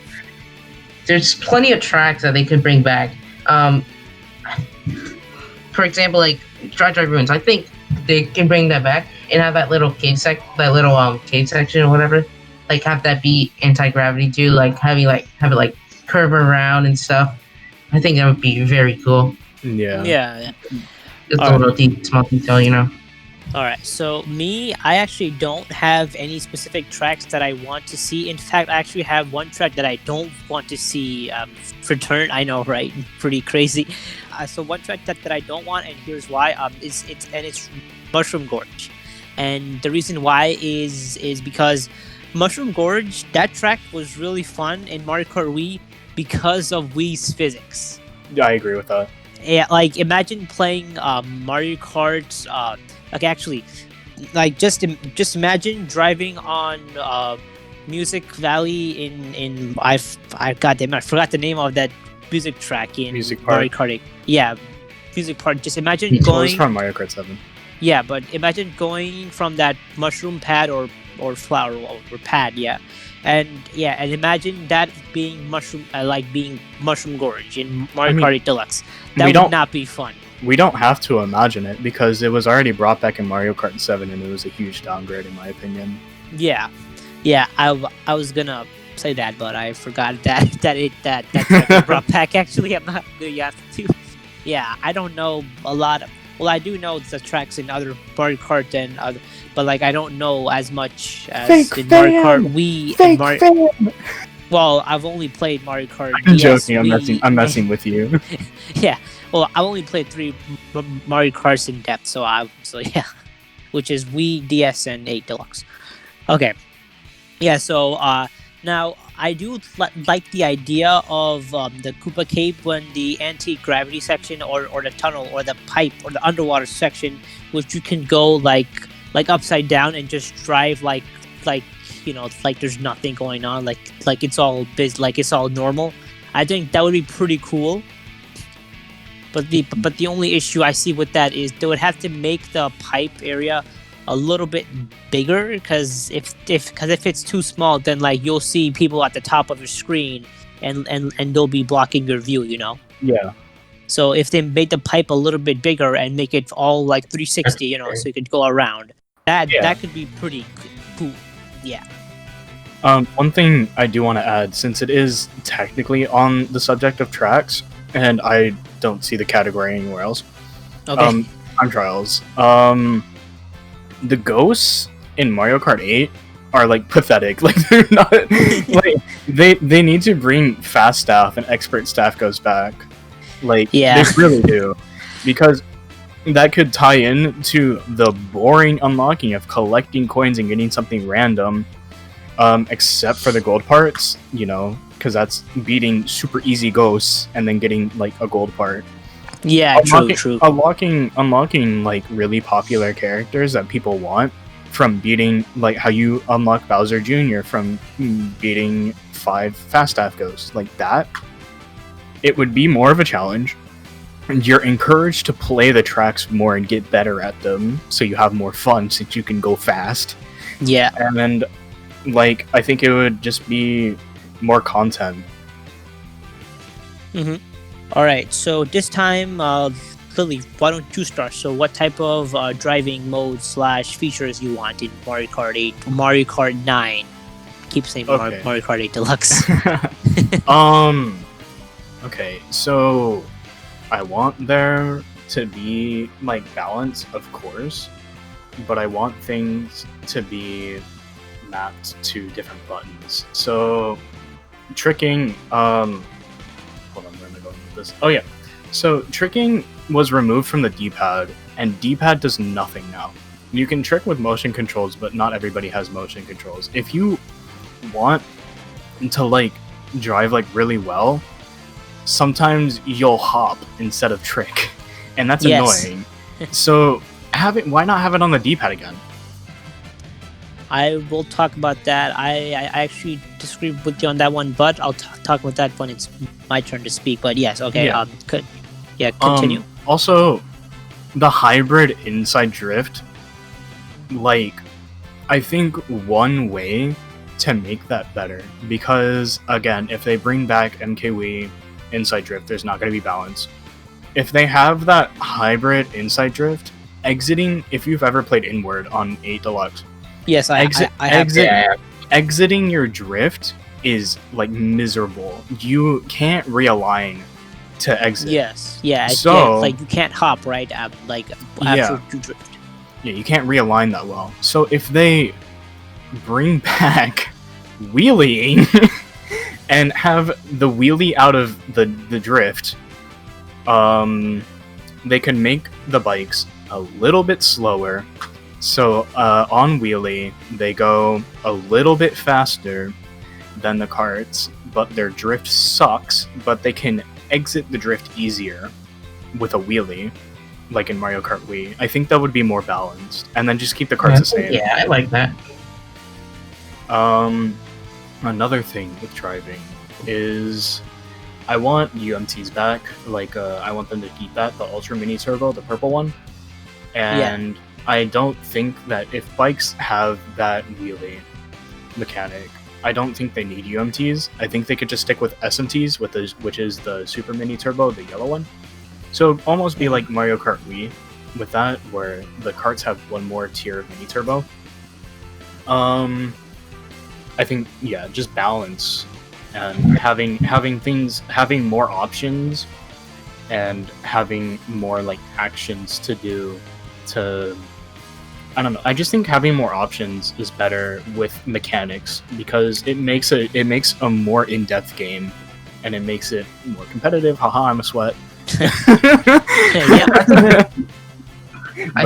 Speaker 2: there's plenty of tracks that they could bring back. For example, like Dry Ruins. I think they can bring that back and have that little cave section or whatever. Like have that be anti-gravity too, like have it like curve around and stuff. I think that would be very cool.
Speaker 1: Yeah.
Speaker 2: Just a little small detail, you know.
Speaker 1: All right, so I actually don't have any specific tracks that I want to see. In fact, I actually have one track that I don't want to see return. I know, right? Pretty crazy. So one track that I don't want, and here's why. It's Mushroom Gorge, and the reason why is because Mushroom Gorge, that track was really fun in Mario Kart Wii because of Wii's physics.
Speaker 4: Yeah, I agree with that.
Speaker 1: Yeah, like imagine playing Mario Kart. Like actually, like just imagine driving on Music Valley in I goddamn I forgot the name of that music track in
Speaker 4: Music
Speaker 1: Mario
Speaker 4: Park.
Speaker 1: Kart. Yeah, Music Park. Just imagine
Speaker 4: It was
Speaker 1: going
Speaker 4: from Mario Kart 7.
Speaker 1: Yeah, but imagine going from that mushroom pad or flower or pad, and imagine that being Mushroom Gorge in Mario Kart Deluxe. That would not be fun.
Speaker 4: We don't have to imagine it because it was already brought back in Mario Kart 7, and it was a huge downgrade in my opinion.
Speaker 1: Yeah. I was gonna say that, but I forgot that track brought back. Actually, I'm not really have to. Yeah, I don't know a lot. Well, I do know the tracks in other Mario Kart and other, but like I don't know as much as in Mario Kart Wii and Mario. Well, I've only played Mario Kart
Speaker 4: I'm
Speaker 1: DS,
Speaker 4: joking.
Speaker 1: Wii.
Speaker 4: I'm messing with you.
Speaker 1: Yeah. Well, I've only played three Mario Karts in depth, so yeah, which is Wii, DS, and 8 Deluxe. Okay. Yeah. So now I do like the idea of the Koopa Cape when the anti-gravity section or the tunnel or the pipe or the underwater section, which you can go like upside down and just drive like like there's nothing going on, like it's all like it's all normal. I think that would be pretty cool. But the only issue I see with that is they would have to make the pipe area a little bit bigger, because if it's too small, then like you'll see people at the top of your screen and they'll be blocking your view,
Speaker 4: Yeah.
Speaker 1: So if they made the pipe a little bit bigger and make it all like 360, so you could go around, that could be pretty cool. Yeah.
Speaker 4: One thing I do want to add, since it is technically on the subject of tracks, and I don't see the category anywhere else.
Speaker 1: Okay.
Speaker 4: Time trials. The ghosts in Mario Kart 8 are like pathetic. Like they're not like they need to bring fast staff and expert staff goes back. Like
Speaker 1: Yeah.
Speaker 4: they really do. Because that could tie in to the boring unlocking of collecting coins and getting something random. Except for the gold parts, because that's beating super easy ghosts and then getting like a gold part.
Speaker 1: Yeah, true.
Speaker 4: Unlocking like really popular characters that people want, from beating like how you unlock Bowser Jr. from beating 5 fast staff ghosts, like that. It would be more of a challenge. And you're encouraged to play the tracks more and get better at them, so you have more fun since you can go fast.
Speaker 1: Yeah.
Speaker 4: And like I think it would just be more content.
Speaker 1: All right, so this time, Lily, why don't you start? So what type of driving mode / features you want in Mario Kart 8, Mario Kart 9? Keep saying
Speaker 4: Okay.
Speaker 1: Mario Kart 8 Deluxe.
Speaker 4: Okay, so I want there to be like balance, of course, but I want things to be mapped to different buttons. So tricking, hold on, where am I going with this? Oh yeah, so tricking was removed from the D-pad, and D-pad does nothing now. You can trick with motion controls, but not everybody has motion controls. If you want to like drive like really well, sometimes you'll hop instead of trick, and that's annoying. So why not have it on the D-pad again?
Speaker 1: I will talk about that. I actually disagree with you on that one, but I'll talk about that when it's my turn to speak. But yes, okay.
Speaker 4: Yeah.
Speaker 1: Continue.
Speaker 4: Also, the hybrid inside drift, like, I think one way to make that better, because again, if they bring back MKWii inside drift, there's not going to be balance. If they have that hybrid inside drift, exiting, if you've ever played Inward on 8 Deluxe,
Speaker 1: Yes, I have.
Speaker 4: Exiting your drift is like miserable. You can't realign to exit.
Speaker 1: Yes, yeah.
Speaker 4: So
Speaker 1: like you can't hop right after you drift.
Speaker 4: Yeah, you can't realign that well. So if they bring back wheeling and have the wheelie out of the drift, they can make the bikes a little bit slower. So on wheelie, they go a little bit faster than the karts, but their drift sucks, but they can exit the drift easier with a wheelie, like in Mario Kart Wii. I think that would be more balanced, and then just keep the karts the same.
Speaker 2: Yeah, I like that.
Speaker 4: Another thing with driving is I want UMTs back. Like, I want them to keep that, the Ultra Mini Turbo, the purple one. And I don't think that if bikes have that wheelie mechanic, I don't think they need UMTs. I think they could just stick with SMTs, which is the Super Mini Turbo, the yellow one. So almost be like Mario Kart Wii with that, where the karts have one more tier of Mini Turbo. I think, yeah, just balance and having more options and having more like actions to do to I don't know. I just think having more options is better with mechanics because it makes a more in-depth game, and it makes it more competitive. Haha, I'm a sweat.
Speaker 2: I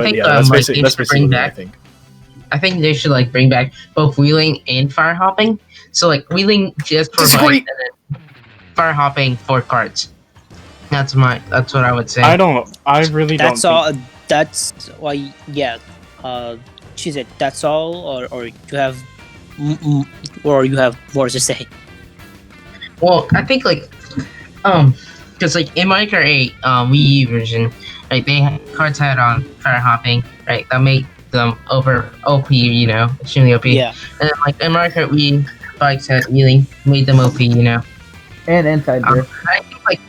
Speaker 2: think
Speaker 4: yeah,
Speaker 2: like they
Speaker 4: that's
Speaker 2: should bring
Speaker 4: basically what I
Speaker 2: back.
Speaker 4: think.
Speaker 2: I think they should like bring back both wheeling and fire hopping. So like wheeling just for
Speaker 4: Disagree.
Speaker 2: bikes and then fire hopping for carts. That's what I would say.
Speaker 4: I really
Speaker 1: That's
Speaker 4: don't
Speaker 1: all.
Speaker 4: think
Speaker 1: That's why. Yeah. She said that's all, or you have, or you have more to say.
Speaker 2: Well, I think like because like in Mario Kart 8 Wii U version, right, carts had on fire hopping, right, that made them over OP, you know, extremely OP.
Speaker 1: Yeah.
Speaker 2: And then like in Mario Kart Wii, bikes had wheeling, made them OP, you know.
Speaker 3: And inside drift.
Speaker 2: I think like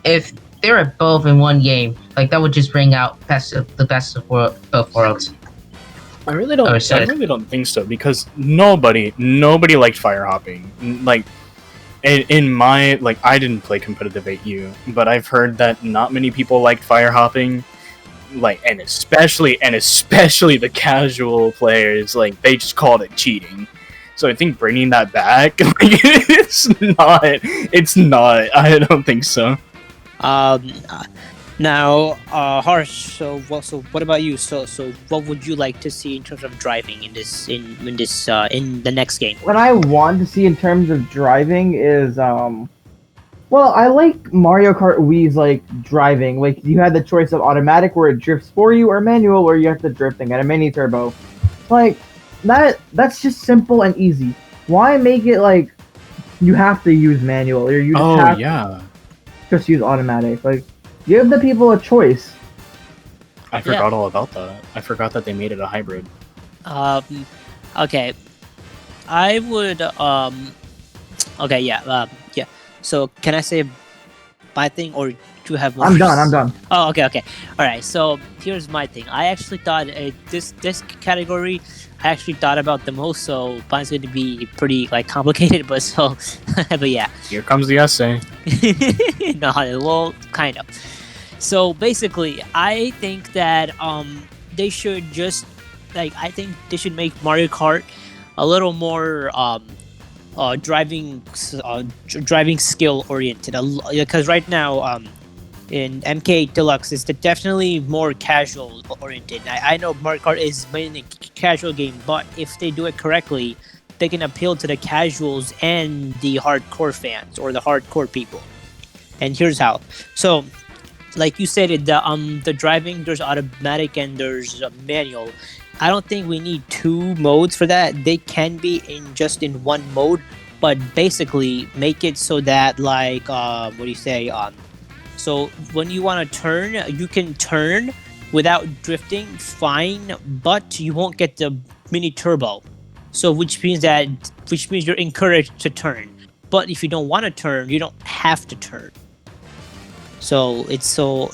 Speaker 2: if they were both in one game, like that would just bring out the best of both worlds.
Speaker 4: I really don't think so because nobody liked fire hopping. Like in my like I didn't play competitive 8U, but I've heard that not many people liked fire hopping. Like and especially the casual players, like they just called it cheating. So I think bringing that back, like, it's not. I don't think so.
Speaker 1: Now, Harsh. So what about you? So what would you like to see in terms of driving in the next game?
Speaker 3: What I want to see in terms of driving is well, I like Mario Kart Wii's like driving. Like you had the choice of automatic where it drifts for you, or manual where you have to drifting and a mini turbo. Like that's just simple and easy. Why make it like you have to use manual or you just have to just use automatic? Like give the people a choice.
Speaker 4: I forgot all about that. I forgot that they made it a hybrid.
Speaker 1: Okay. I would okay, yeah. So can I say my thing, or do you have more?
Speaker 3: I'm done.
Speaker 1: Oh, okay. All right. So here's my thing. I actually thought this category, I actually thought about the most. So mine's going to be pretty like complicated, but but yeah.
Speaker 4: Here comes the essay.
Speaker 1: No, well, kind of. So basically, I think that they should just I think they should make Mario Kart a little more driving skill oriented, because right now in MK Deluxe is definitely more casual oriented. I know Mario Kart is mainly a casual game, but if they do it correctly, they can appeal to the casuals and the hardcore fans or the hardcore people. And here's how. So like you said, the driving, there's automatic and there's manual. I don't think we need two modes for that. They can be in one mode, but basically make it so that like what do you say? So when you want to turn, you can turn without drifting, fine, but you won't get the mini turbo. So which means you're encouraged to turn. But if you don't want to turn, you don't have to turn. So it's so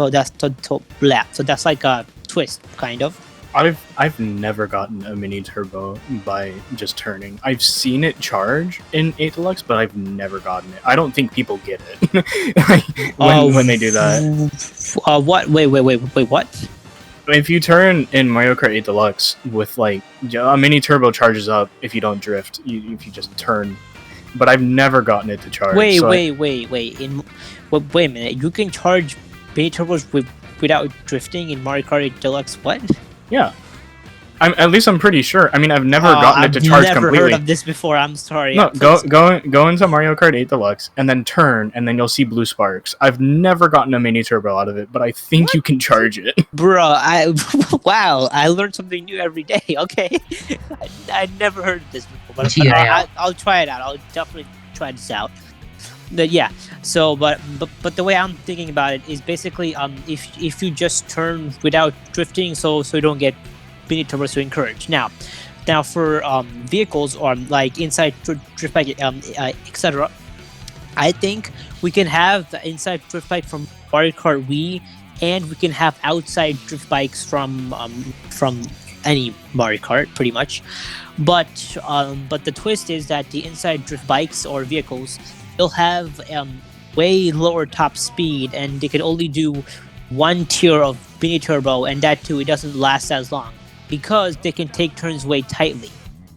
Speaker 1: that's like a twist, kind of.
Speaker 4: I've never gotten a mini turbo by just turning. I've seen it charge in 8 Deluxe, but I've never gotten it. I don't think people get it when they do that.
Speaker 1: What? Wait, what?
Speaker 4: If you turn in Mario Kart 8 Deluxe with like a mini turbo charges up if you don't drift, if you just turn. But I've never gotten it to charge.
Speaker 1: Wait a minute. You can charge mini turbos without drifting in Mario Kart 8 Deluxe. What?
Speaker 4: Yeah. At least I'm pretty sure. I mean, I've never gotten it to charge completely.
Speaker 1: I've never heard of this before. I'm sorry.
Speaker 4: No, go into Mario Kart 8 Deluxe and then turn, and then you'll see blue sparks. I've never gotten a mini turbo out of it, but I think you can charge it.
Speaker 1: Bro, wow, I learned something new every day. Okay, I never heard of this before, but I'll try it out. I'll definitely try this out. But yeah, so but the way I'm thinking about it is basically if you just turn without drifting, so you don't get mini turbos to encourage. Now for vehicles or like inside drift bike, etc. I think we can have the inside drift bike from Mario Kart Wii, and we can have outside drift bikes from any Mario Kart, pretty much. But the twist is that the inside drift bikes or vehicles, they'll have way lower top speed, and they can only do one tier of mini turbo, and that too, it doesn't last as long. because they can take turns way tightly.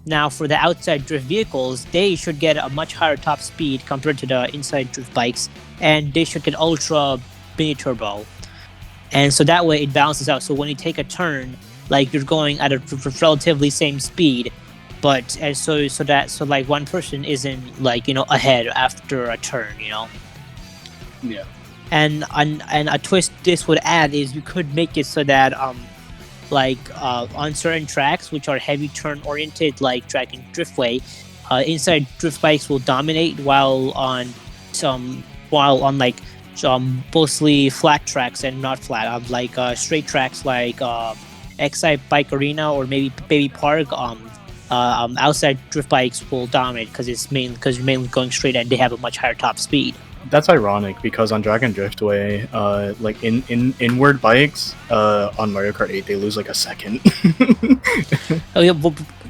Speaker 1: Now, for the outside drift vehicles, they should get a much higher top speed compared to the inside drift bikes, and they should get ultra mini turbo. And so that way it balances out. So when you take a turn, like you're going at a relatively same speed, but and so like one person isn't like ahead after a turn.
Speaker 4: Yeah.
Speaker 1: And a twist this would add is you could make it so that on certain tracks which are heavy turn oriented like track and driftway, inside drift bikes will dominate while on like some mostly flat tracks and not flat like straight tracks like Excite Bike Arena or maybe Baby Park, outside drift bikes will dominate because you're mainly going straight and they have a much higher top speed.
Speaker 4: That's ironic because on Dragon Driftway, like in inward bikes, on Mario Kart 8 they lose like a second.
Speaker 1: Oh yeah,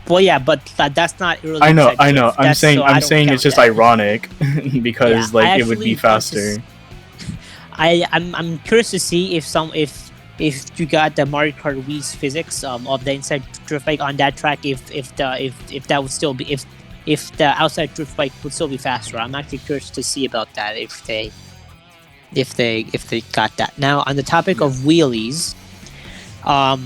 Speaker 1: well yeah, but that's not really.
Speaker 4: I know. I'm saying it's just ironic because like it would be faster.
Speaker 1: I'm curious to see if you got the Mario Kart Wii's physics of the inside drift bike on that track, if that would still be if the outside drift bike would still be faster. I'm actually curious to see about that if they got that. Now on the topic of wheelies, I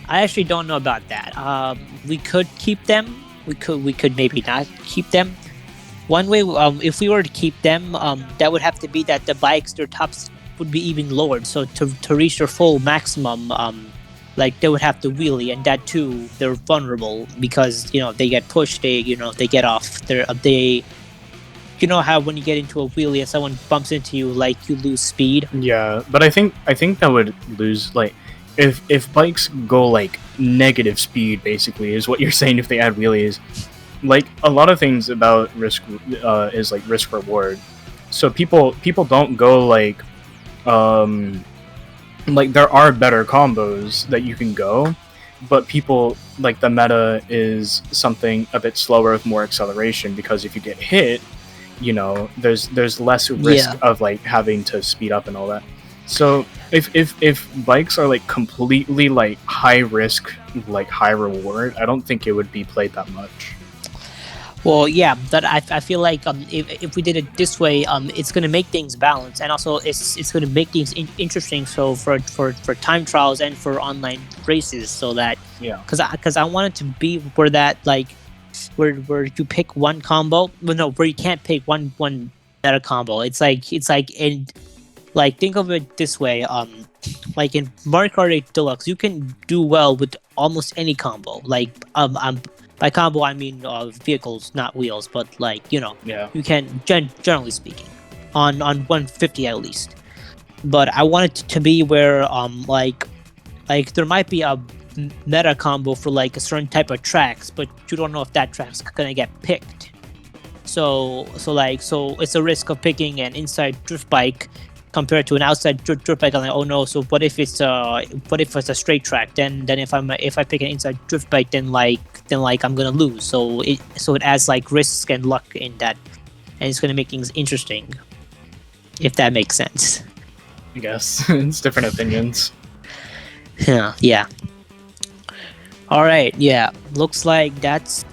Speaker 1: actually don't know about that. We could keep them. We could maybe not keep them. One way, if we were to keep them, that would have to be that the bikes, their tops would be even lowered. So to reach their full maximum, like they would have to wheelie, and that too, they're vulnerable because they get pushed, they get off. They how when you get into a wheelie and someone bumps into you, like you lose speed.
Speaker 4: Yeah, but I think that would lose like if bikes go like negative speed, basically, is what you're saying. If they add wheelies, like a lot of things about risk is like risk reward. So people don't go like there are better combos that you can go, but people like the meta is something a bit slower with more acceleration because if you get hit, there's less risk of like having to speed up and all that. So if bikes are like completely like high risk, like high reward, I don't think it would be played that much.
Speaker 1: Well, yeah, but I feel like if we did it this way, it's going to make things balanced, and also it's going to make things interesting. So for time trials and for online races, so that because I want it to be where that like where you pick one combo, but no, where you can't pick one meta combo. It's like in like think of it this way, like in Mario Kart 8 Deluxe, you can do well with almost any combo. Like by combo, I mean vehicles, not wheels, but like you can generally speaking, on 150 at least. But I want it to be where like there might be a meta combo for like a certain type of tracks, but you don't know if that track's gonna get picked. So it's a risk of picking an inside drift bike compared to an outside drift bike. I'm like, oh no, so what if it's a straight track? Then if I pick an inside drift bike, then I'm gonna lose. So it adds like risk and luck in that, and it's gonna make things interesting. If that makes sense.
Speaker 4: I guess it's different opinions.
Speaker 1: Yeah. All right. Yeah. Looks like that's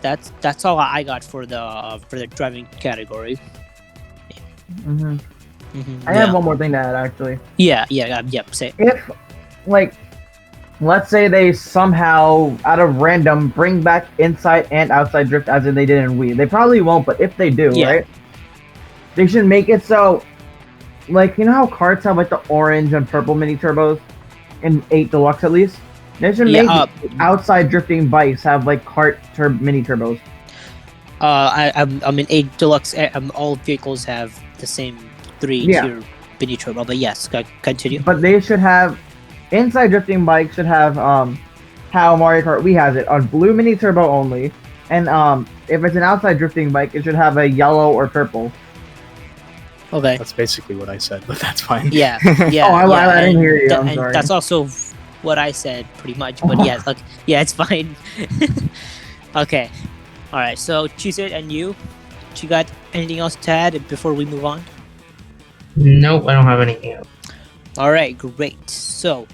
Speaker 1: all I got for the driving category.
Speaker 3: Mm-hmm. I have one more thing to add, actually.
Speaker 1: Yeah. Say it.
Speaker 3: If, like, let's say they somehow, out of random, bring back inside and outside drift as in they did in Wii. They probably won't, but if they do, right? They should make it so, like, you know how karts have, like, the orange and purple mini turbos? In 8 Deluxe, at least? They should make outside drifting bikes have, like, mini turbos.
Speaker 1: I mean, 8 Deluxe, all vehicles have the same 3-tier mini turbo, but yes, continue.
Speaker 3: But they should have inside drifting bikes should have how Mario Kart Wii has it on blue mini turbo only, and if it's an outside drifting bike, it should have a yellow or purple.
Speaker 1: Okay,
Speaker 4: that's basically what I said, but that's fine.
Speaker 1: Yeah.
Speaker 3: I didn't hear you. I'm sorry.
Speaker 1: That's also what I said, pretty much. But yes, it's fine. Okay, all right. So Cheez-It and you got anything else to add before we move on?
Speaker 2: Nope, I don't have anything else.
Speaker 1: All right, great. So,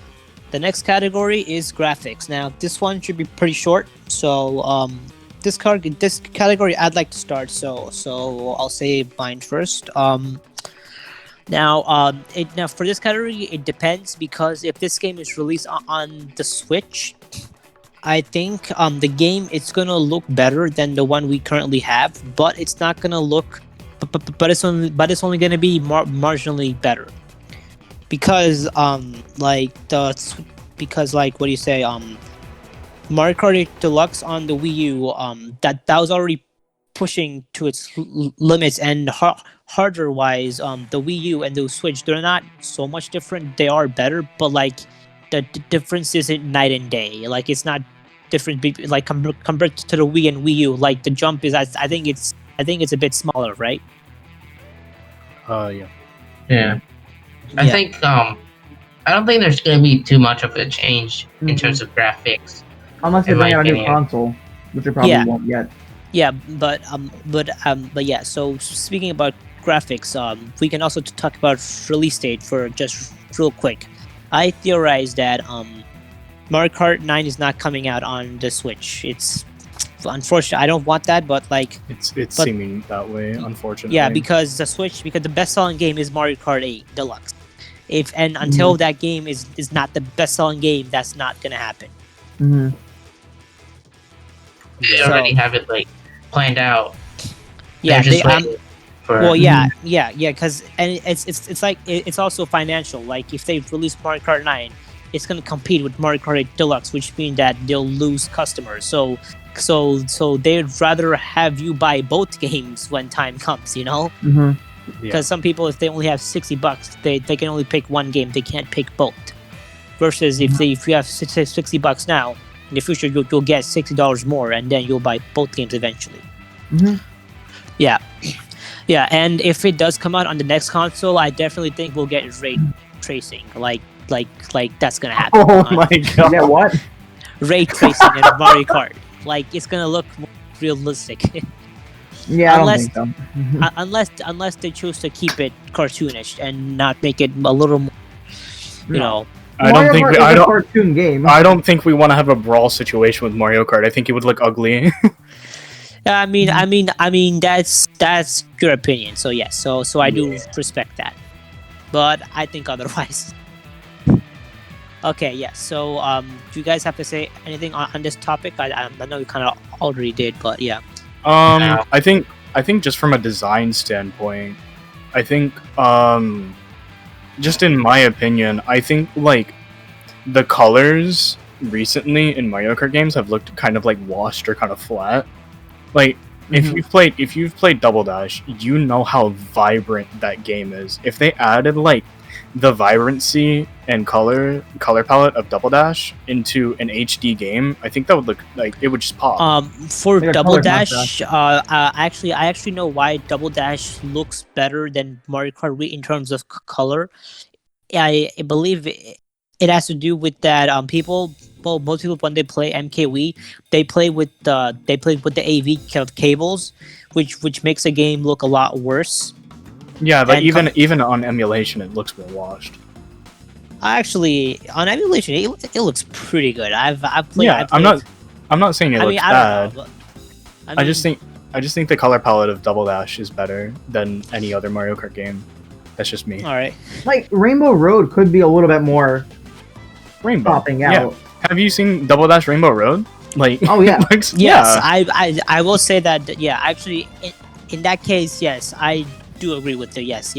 Speaker 1: The next category is graphics. Now, this one should be pretty short. So, this category, I'd like to start. So I'll say mine first. Now for this category, it depends because if this game is released on the Switch, I think the game it's gonna look better than the one we currently have, but it's not gonna look, but it's only gonna be marginally better because what do you say Mario Kart Deluxe on the Wii U that was already pushing to its limits, and hardware wise the Wii U and the Switch, they're not so much different. They are better, but like the difference isn't night and day. Like it's not different like compared to the Wii and Wii U. Like the jump is I think it's a bit smaller, right?
Speaker 4: Yeah.
Speaker 2: Yeah. I think I don't think there's gonna be too much of a change in terms of graphics.
Speaker 3: Unless they
Speaker 2: in
Speaker 3: bring
Speaker 2: my
Speaker 3: out a new
Speaker 2: opinion.
Speaker 3: console, which they probably won't yet.
Speaker 1: Yeah, but yeah. So speaking about graphics, we can also talk about release date for just real quick. I theorize that Mario Kart 9 is not coming out on the Switch. It's unfortunate. I don't want that, but like
Speaker 4: it's seeming that way, unfortunately.
Speaker 1: yeah, because the best-selling game is Mario Kart 8 Deluxe. Until that game is not the best-selling game, that's not gonna happen.
Speaker 3: Mm-hmm.
Speaker 2: They already have it like planned out.
Speaker 1: Yeah,
Speaker 2: They're just waiting for.
Speaker 1: well, yeah, because it's like it's also financial. Like if they release Mario Kart 9, it's gonna compete with Mario Kart 8 Deluxe, which means that they'll lose customers. So they'd rather have you buy both games when time comes, you know?
Speaker 3: Mm-hmm.
Speaker 1: Because some people, if they only have $60, they can only pick one game. They can't pick both. Versus if you have $60 now, in the future you'll get $60 more, and then you'll buy both games eventually.
Speaker 3: Mm-hmm.
Speaker 1: Yeah, and if it does come out on the next console, I definitely think we'll get ray tracing. Like that's gonna happen.
Speaker 4: Oh my god!
Speaker 3: Yeah, what?
Speaker 1: Ray tracing in Mario Kart. Like it's gonna look more realistic.
Speaker 3: Yeah,
Speaker 1: Unless-
Speaker 3: I don't think so.
Speaker 1: unless they choose to keep it cartoonish and not make it a little more, you know.
Speaker 4: I don't think
Speaker 3: Mario Kart is a cartoon game.
Speaker 4: I don't think we want to have a brawl situation with Mario Kart. I think it would look ugly.
Speaker 1: I mean that's your opinion. So yes, so I do respect that, but I think otherwise. Okay, yeah. So do you guys have to say anything on this topic? I know you kind of already did, but yeah.
Speaker 4: I think just from a design standpoint, I think just in my opinion, I think like the colors recently in Mario Kart games have looked kind of like washed or kind of flat. Like if you've played Double Dash, you know how vibrant that game is. If they added like the vibrancy and color palette of Double Dash into an HD game, I think that would look like it would just pop.
Speaker 1: For
Speaker 3: Like a
Speaker 1: Double
Speaker 3: color
Speaker 1: Dash, I actually know why Double Dash looks better than Mario Kart Wii in terms of color. I believe it has to do with that most people when they play MKWii, they play with the AV cables, which makes the game look a lot worse.
Speaker 4: Yeah, but
Speaker 1: and
Speaker 4: even on emulation, it looks more washed.
Speaker 1: Actually, on emulation, it looks pretty good. I've played.
Speaker 4: Yeah, I'm not saying it looks
Speaker 1: I
Speaker 4: bad.
Speaker 1: don't know.
Speaker 4: I just think the color palette of Double Dash is better than any other Mario Kart game. That's just me.
Speaker 1: All right.
Speaker 3: Like Rainbow Road could be a little bit more
Speaker 4: Rainbow.
Speaker 3: popping
Speaker 4: Yeah.
Speaker 3: out.
Speaker 4: Have you seen Double Dash Rainbow Road? Like,
Speaker 3: Oh, yeah.
Speaker 1: Yes,
Speaker 4: yeah.
Speaker 1: I will say that. Yeah, actually, in that case, yes, I do agree with you. Yes.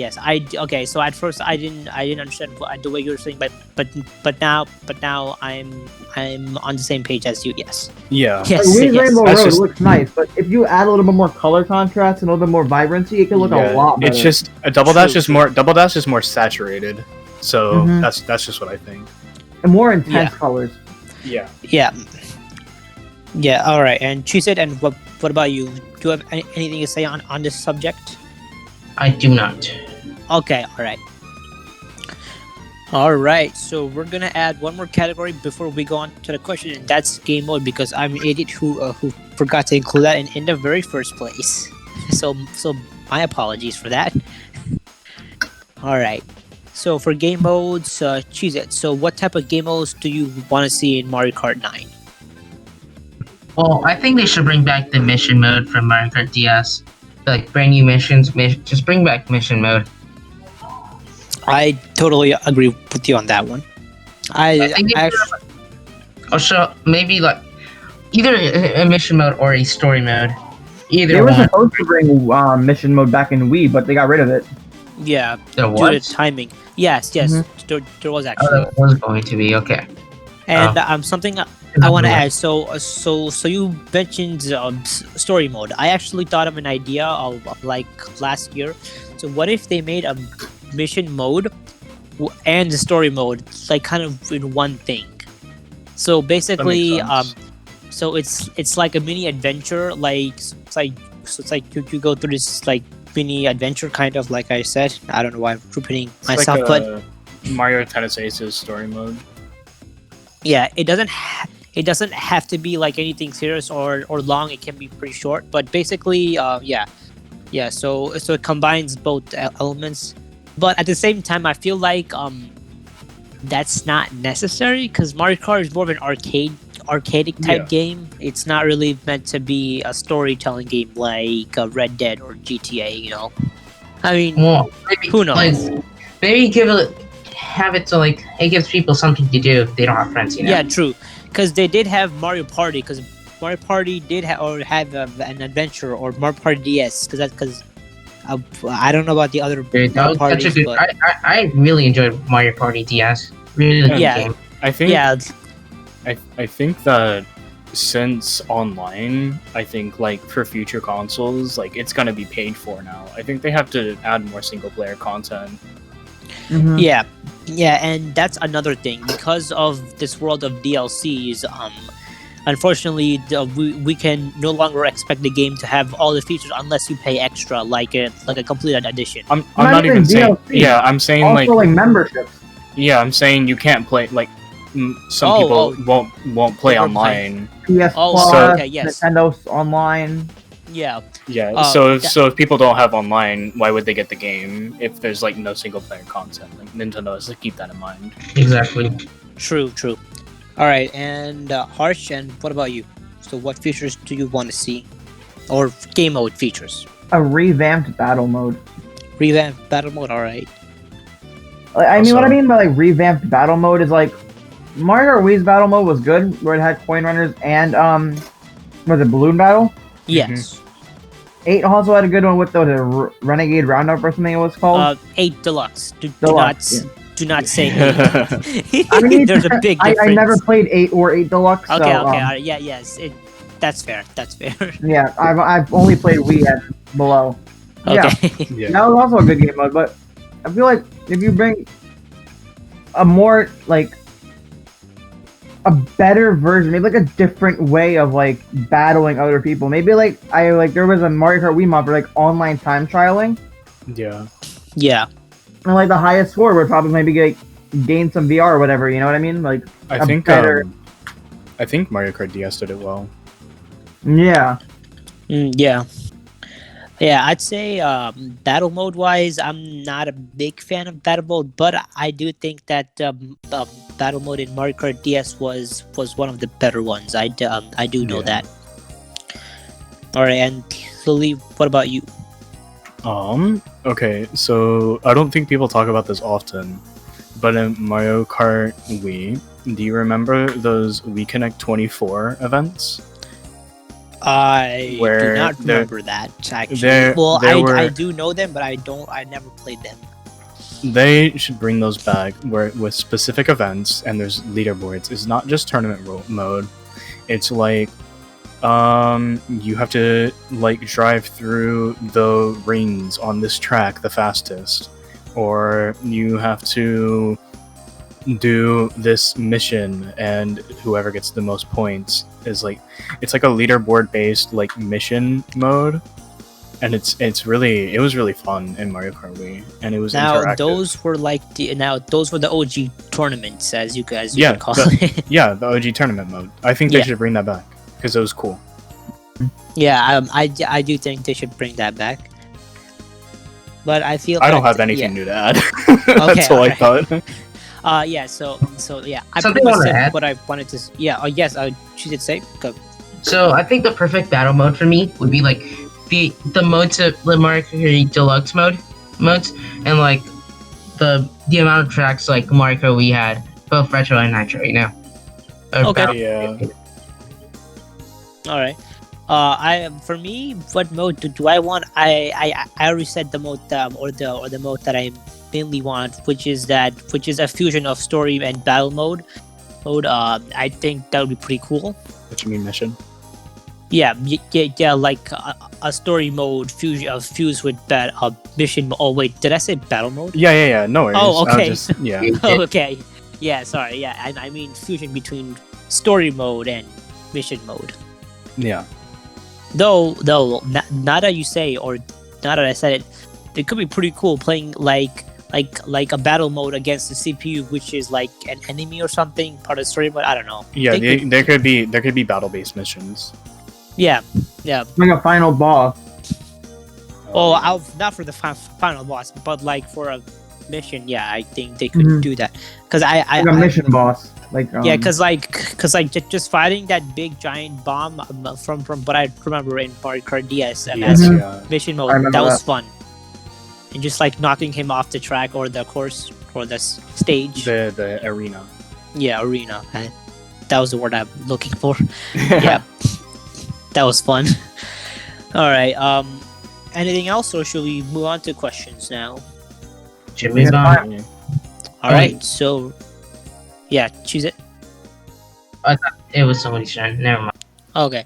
Speaker 1: Okay. So at first, I didn't understand the way you were saying, but now I'm on the same page as you. Yes.
Speaker 4: Yeah.
Speaker 1: Yes.
Speaker 3: Like,
Speaker 1: yes.
Speaker 3: Rainbow
Speaker 4: That's
Speaker 3: Road
Speaker 4: just-
Speaker 3: looks nice, but if you add a little bit more color contrast and a little bit more vibrancy, it can look
Speaker 4: Yeah,
Speaker 3: a lot better.
Speaker 4: It's just a Double Dash
Speaker 1: True,
Speaker 4: is
Speaker 1: true.
Speaker 4: more saturated. So
Speaker 3: Mhm.
Speaker 4: that's just what I think.
Speaker 3: and more intense
Speaker 1: Yeah.
Speaker 3: colors.
Speaker 4: Yeah.
Speaker 1: Yeah. All right. And she said, and what about you? Do you have anything to say on this subject?
Speaker 2: I do not.
Speaker 1: Okay. All right. So we're gonna add one more category before we go on to the question, and that's game mode, because I'm an idiot who forgot to include that in the very first place. So my apologies for that. All right. So for game modes, choose it. So what type of game modes do you want to see in Mario Kart 9?
Speaker 2: Well, I think they should bring back the mission mode from Mario Kart DS. Like brand new missions, just bring back mission mode.
Speaker 1: I totally agree with you on that one.
Speaker 2: I think also maybe like either a mission mode or a story mode. Either
Speaker 3: They were
Speaker 2: one.
Speaker 3: supposed to bring mission mode back in Wii, but they got rid of it.
Speaker 1: Yeah,
Speaker 2: There
Speaker 1: due
Speaker 2: was?
Speaker 1: to timing. Yes, there was
Speaker 2: Oh,
Speaker 1: actually.
Speaker 2: that was going to be okay.
Speaker 1: And something I want to add. So you mentioned story mode. I actually thought of an idea of like last year. So what if they made a mission mode and the story mode like kind of in one thing? So basically, so it's like a mini adventure. It's like you go through this like mini adventure kind of like I said. I don't know why I'm repeating myself, but
Speaker 4: Mario Tennis Aces story mode.
Speaker 1: yeah, it doesn't have to be like anything serious or long. It can be pretty short, but basically, yeah. So it combines both elements, but at the same time, I feel like that's not necessary because Mario Kart is more of an arcadic type game. It's not really meant to be a storytelling game like Red Dead or GTA. You know, I mean,
Speaker 2: Well, maybe,
Speaker 1: who knows?
Speaker 2: Like, maybe have it so like it gives people something to do if they don't have friends. You know?
Speaker 1: Yeah, true. Because they did have Mario Party. Because Mario Party did have an adventure or Mario Party DS. Because I don't know about the other
Speaker 2: Dude, that
Speaker 1: Mario
Speaker 2: was such a
Speaker 1: parties,
Speaker 2: good.
Speaker 1: but
Speaker 2: I really enjoyed Mario Party DS. Really good
Speaker 1: Yeah.
Speaker 2: game.
Speaker 4: I think
Speaker 1: yeah,
Speaker 4: I think that since online, I think like for future consoles, like it's gonna be paid for now. I think they have to add more single player content.
Speaker 3: Mhm.
Speaker 1: yeah, and that's another thing because of this world of DLCs. Unfortunately, we can no longer expect the game to have all the features unless you pay extra, like a completed edition.
Speaker 4: I'm
Speaker 3: Not
Speaker 4: not even
Speaker 3: even
Speaker 4: saying.
Speaker 3: DLC.
Speaker 4: Yeah, I'm saying
Speaker 3: Also, like memberships.
Speaker 4: yeah, I'm saying you can't play like some
Speaker 1: Oh,
Speaker 4: people won't play
Speaker 1: Over
Speaker 4: online.
Speaker 3: PS
Speaker 1: Oh,
Speaker 3: Plus,
Speaker 1: okay, yes.
Speaker 3: Nintendo's online.
Speaker 1: Yeah,
Speaker 4: Yeah, so
Speaker 1: that-
Speaker 4: if people don't have online, why would they get the game if there's like no single player content? Like Nintendo has to keep that in mind.
Speaker 2: Exactly.
Speaker 1: true. All right, and Harsh, and what about you? So, what features do you want to see, or game mode features?
Speaker 3: A revamped battle mode.
Speaker 1: Revamped battle mode. All right.
Speaker 3: Like, I mean, what I
Speaker 4: Also-
Speaker 3: mean by like revamped battle mode is like Mario Kart Wii's battle mode was good, where it had coin runners and was it balloon battle?
Speaker 1: Yes.
Speaker 3: 8 also had a good one with the Renegade Roundup or something it was called.
Speaker 1: 8 Deluxe.
Speaker 3: Deluxe,
Speaker 1: Do not say 8.
Speaker 3: I mean,
Speaker 1: There's a big
Speaker 3: I
Speaker 1: difference.
Speaker 3: never played 8 or 8 Deluxe.
Speaker 1: Okay,
Speaker 3: so,
Speaker 1: okay, yeah, yes. That's fair.
Speaker 3: Yeah, I've only played Wii and below. Yeah,
Speaker 1: Okay.
Speaker 4: Yeah.
Speaker 3: that was also a good game mode, but I feel like if you bring a more like a better version, maybe like a different way of like battling other people. Maybe like there was a Mario Kart Wii mod for like online time trialing,
Speaker 4: Yeah.
Speaker 1: Yeah.
Speaker 3: and like the highest score would probably maybe like gain some VR or whatever. You know what I mean? Like
Speaker 4: I
Speaker 3: A
Speaker 4: think
Speaker 3: better-
Speaker 4: I think Mario Kart DS did it well.
Speaker 3: yeah,
Speaker 1: Yeah. Yeah, I'd say battle mode wise, I'm not a big fan of battle mode, but I do think that battle mode in Mario Kart DS was one of the better ones. I do know
Speaker 4: Yeah.
Speaker 1: that. All right, and Lily, what about you?
Speaker 4: Okay, so I don't think people talk about this often, but in Mario Kart Wii, do you remember those Wii Connect 24 events?
Speaker 1: I do
Speaker 4: Where
Speaker 1: not
Speaker 4: there-
Speaker 1: remember that actually.
Speaker 4: there-
Speaker 1: Well,
Speaker 4: there
Speaker 1: I
Speaker 4: were-
Speaker 1: do know them, but I never played them.
Speaker 4: They should bring those back where with specific events and there's leaderboards. It's not just tournament mode. It's like you have to like drive through the rings on this track the fastest, or you have to do this mission and whoever gets the most points is like it's like a leaderboard based like mission mode, and it was really fun in Mario Kart Wii, and it was
Speaker 1: Now
Speaker 4: interactive.
Speaker 1: those were those were the OG tournaments, as you guys
Speaker 4: Yeah,
Speaker 1: would call
Speaker 4: the-
Speaker 1: it.
Speaker 4: Yeah, the OG tournament mode. I think they
Speaker 1: Yeah.
Speaker 4: should bring that back because it was cool.
Speaker 1: Yeah, I do think they should bring that back. but I feel
Speaker 4: I don't
Speaker 1: that-
Speaker 4: have anything
Speaker 1: yeah.
Speaker 4: new to add. That's all I
Speaker 1: alright.
Speaker 4: thought.
Speaker 1: Yeah. So yeah, I
Speaker 2: Something
Speaker 1: pretty
Speaker 2: I
Speaker 1: much
Speaker 2: wanna
Speaker 1: said
Speaker 2: add?
Speaker 1: what I wanted to. Yeah. Yes. She did say. Go.
Speaker 2: So I think the perfect battle mode for me would be like the modes of the Mario Kart Deluxe modes, and like the amount of tracks like Mario Kart we had, both retro and nitro, you know. Or
Speaker 1: Okay.
Speaker 2: battle-
Speaker 4: Yeah.
Speaker 1: All right. For me, what mode do I want? I already said the mode or the mode that I mainly want, which is a fusion of story and battle mode. I think that would be pretty cool.
Speaker 4: What you mean mission?
Speaker 1: Yeah, like a story mode fused with that mission. Oh wait, did I say battle mode?
Speaker 4: Yeah. No worries.
Speaker 1: Oh,
Speaker 4: I'll
Speaker 1: okay.
Speaker 4: just- yeah.
Speaker 1: Oh, okay. Yeah, sorry. Yeah, I mean fusion between story mode and mission mode.
Speaker 4: Yeah.
Speaker 1: Though, now that you say, or now that I said it could be pretty cool playing like a battle mode against the CPU, which is like an enemy or something, part of the story. But I don't know.
Speaker 4: Yeah,
Speaker 1: They
Speaker 4: there could be battle-based missions.
Speaker 1: Yeah.
Speaker 3: Like a final boss.
Speaker 1: Oh, not for the final boss, but like for a mission. Yeah, I think they could
Speaker 3: Mhm.
Speaker 1: do that because I
Speaker 3: Like a mission boss. Like
Speaker 1: yeah, because just fighting that big giant bomb from what I remember in Mario Kart DS and
Speaker 4: Yes,
Speaker 1: as
Speaker 3: Mhm.
Speaker 4: yeah.
Speaker 1: mission
Speaker 3: I
Speaker 1: mode,
Speaker 3: remember
Speaker 1: that was
Speaker 3: that.
Speaker 1: fun. And just like knocking him off the track or the course or the stage.
Speaker 4: The arena.
Speaker 1: Yeah, arena. That was the word I'm looking for. Yeah, that was fun. All right. Anything else, or should we move on to questions now?
Speaker 2: Should we
Speaker 3: Yeah,
Speaker 2: go?
Speaker 3: fine.
Speaker 1: All right. So, yeah, choose it.
Speaker 2: It was somebody's turn. Never mind.
Speaker 1: Okay.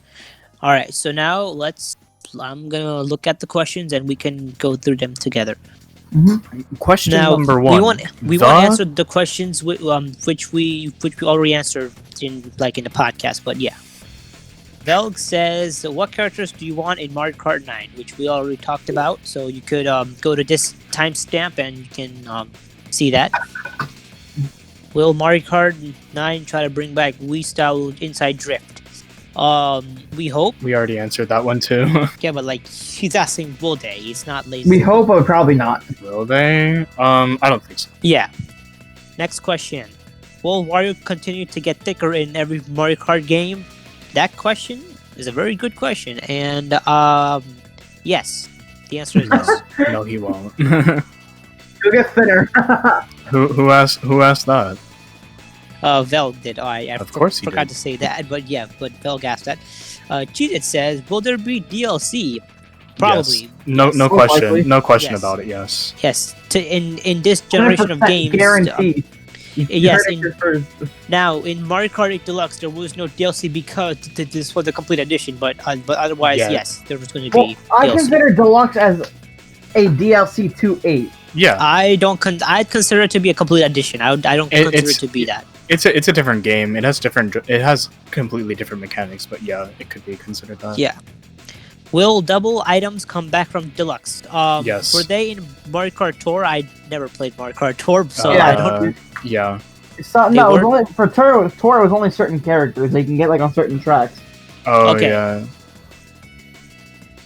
Speaker 1: All right. So now I'm gonna look at the questions and we can go through them together.
Speaker 4: Question
Speaker 1: Now
Speaker 4: number one.
Speaker 1: we want to answer the questions which we already answered in the podcast. But yeah, Velg says, "What characters do you want in Mario Kart 9?" Which we already talked about. So you could go to this timestamp and you can see that. Will Mario Kart 9 try to bring back Wii style inside drift? We hope.
Speaker 4: We already answered that one too.
Speaker 1: Yeah, but like he's asking, will they? It's not lazy.
Speaker 3: We hope, but probably not.
Speaker 4: Will they? I don't think so.
Speaker 1: Yeah. Next question. Will Wario continue to get thicker in every Mario Kart game? That question is a very good question. And yes. The answer is yes.
Speaker 4: No, he won't.
Speaker 3: You'll get thinner.
Speaker 4: who asked that?
Speaker 1: Velg did. I
Speaker 4: Of course he
Speaker 1: forgot
Speaker 4: did.
Speaker 1: to say that, but yeah, but Velg asked that. Cheated says, will there be DLC? Probably.
Speaker 4: Yes. No
Speaker 3: Most
Speaker 4: question.
Speaker 3: likely.
Speaker 4: No question
Speaker 1: Yes.
Speaker 4: about it. Yes.
Speaker 1: Yes. In this generation of
Speaker 3: 100%
Speaker 1: games.
Speaker 3: Guaranteed.
Speaker 1: yes,
Speaker 3: You heard it first.
Speaker 1: Now, in Mario Kart 8 Deluxe, there was no DLC because this was the complete edition, but otherwise,
Speaker 4: Yeah.
Speaker 1: yes, there was going to
Speaker 3: Well,
Speaker 1: be
Speaker 3: I
Speaker 1: DLC.
Speaker 3: consider Deluxe as a DLC to 8.
Speaker 4: Yeah.
Speaker 1: I'd consider it to be a complete edition. I don't consider
Speaker 4: it's-
Speaker 1: it to be that.
Speaker 4: It's a different game. It has completely different mechanics, but yeah, it could be considered that.
Speaker 1: Yeah. Will double items come back from Deluxe?
Speaker 4: Yes.
Speaker 1: Were they in Mario Kart Tour? I never played Mario Kart Tour, so
Speaker 3: Yeah,
Speaker 1: I don't.
Speaker 4: Yeah.
Speaker 3: So,
Speaker 1: They
Speaker 3: no, it was
Speaker 1: were?
Speaker 3: only, for Tour it was only certain characters they can get like on certain tracks.
Speaker 4: Oh
Speaker 1: Okay.
Speaker 4: yeah.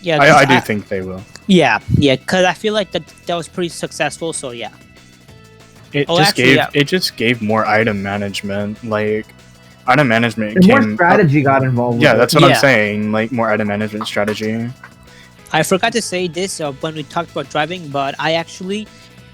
Speaker 1: Yeah, 'cause
Speaker 4: I do think they will.
Speaker 1: Yeah, because I feel like that was pretty successful. So yeah.
Speaker 4: It
Speaker 1: Oh,
Speaker 4: just
Speaker 1: actually,
Speaker 4: gave
Speaker 1: yeah.
Speaker 4: it just gave more item management. Like item management
Speaker 3: And more
Speaker 4: came.
Speaker 3: strategy got involved.
Speaker 4: Yeah,
Speaker 3: with
Speaker 4: that's
Speaker 3: it.
Speaker 4: what
Speaker 1: Yeah.
Speaker 4: I'm saying. Like more item management strategy.
Speaker 1: I forgot to say this when we talked about driving, but I actually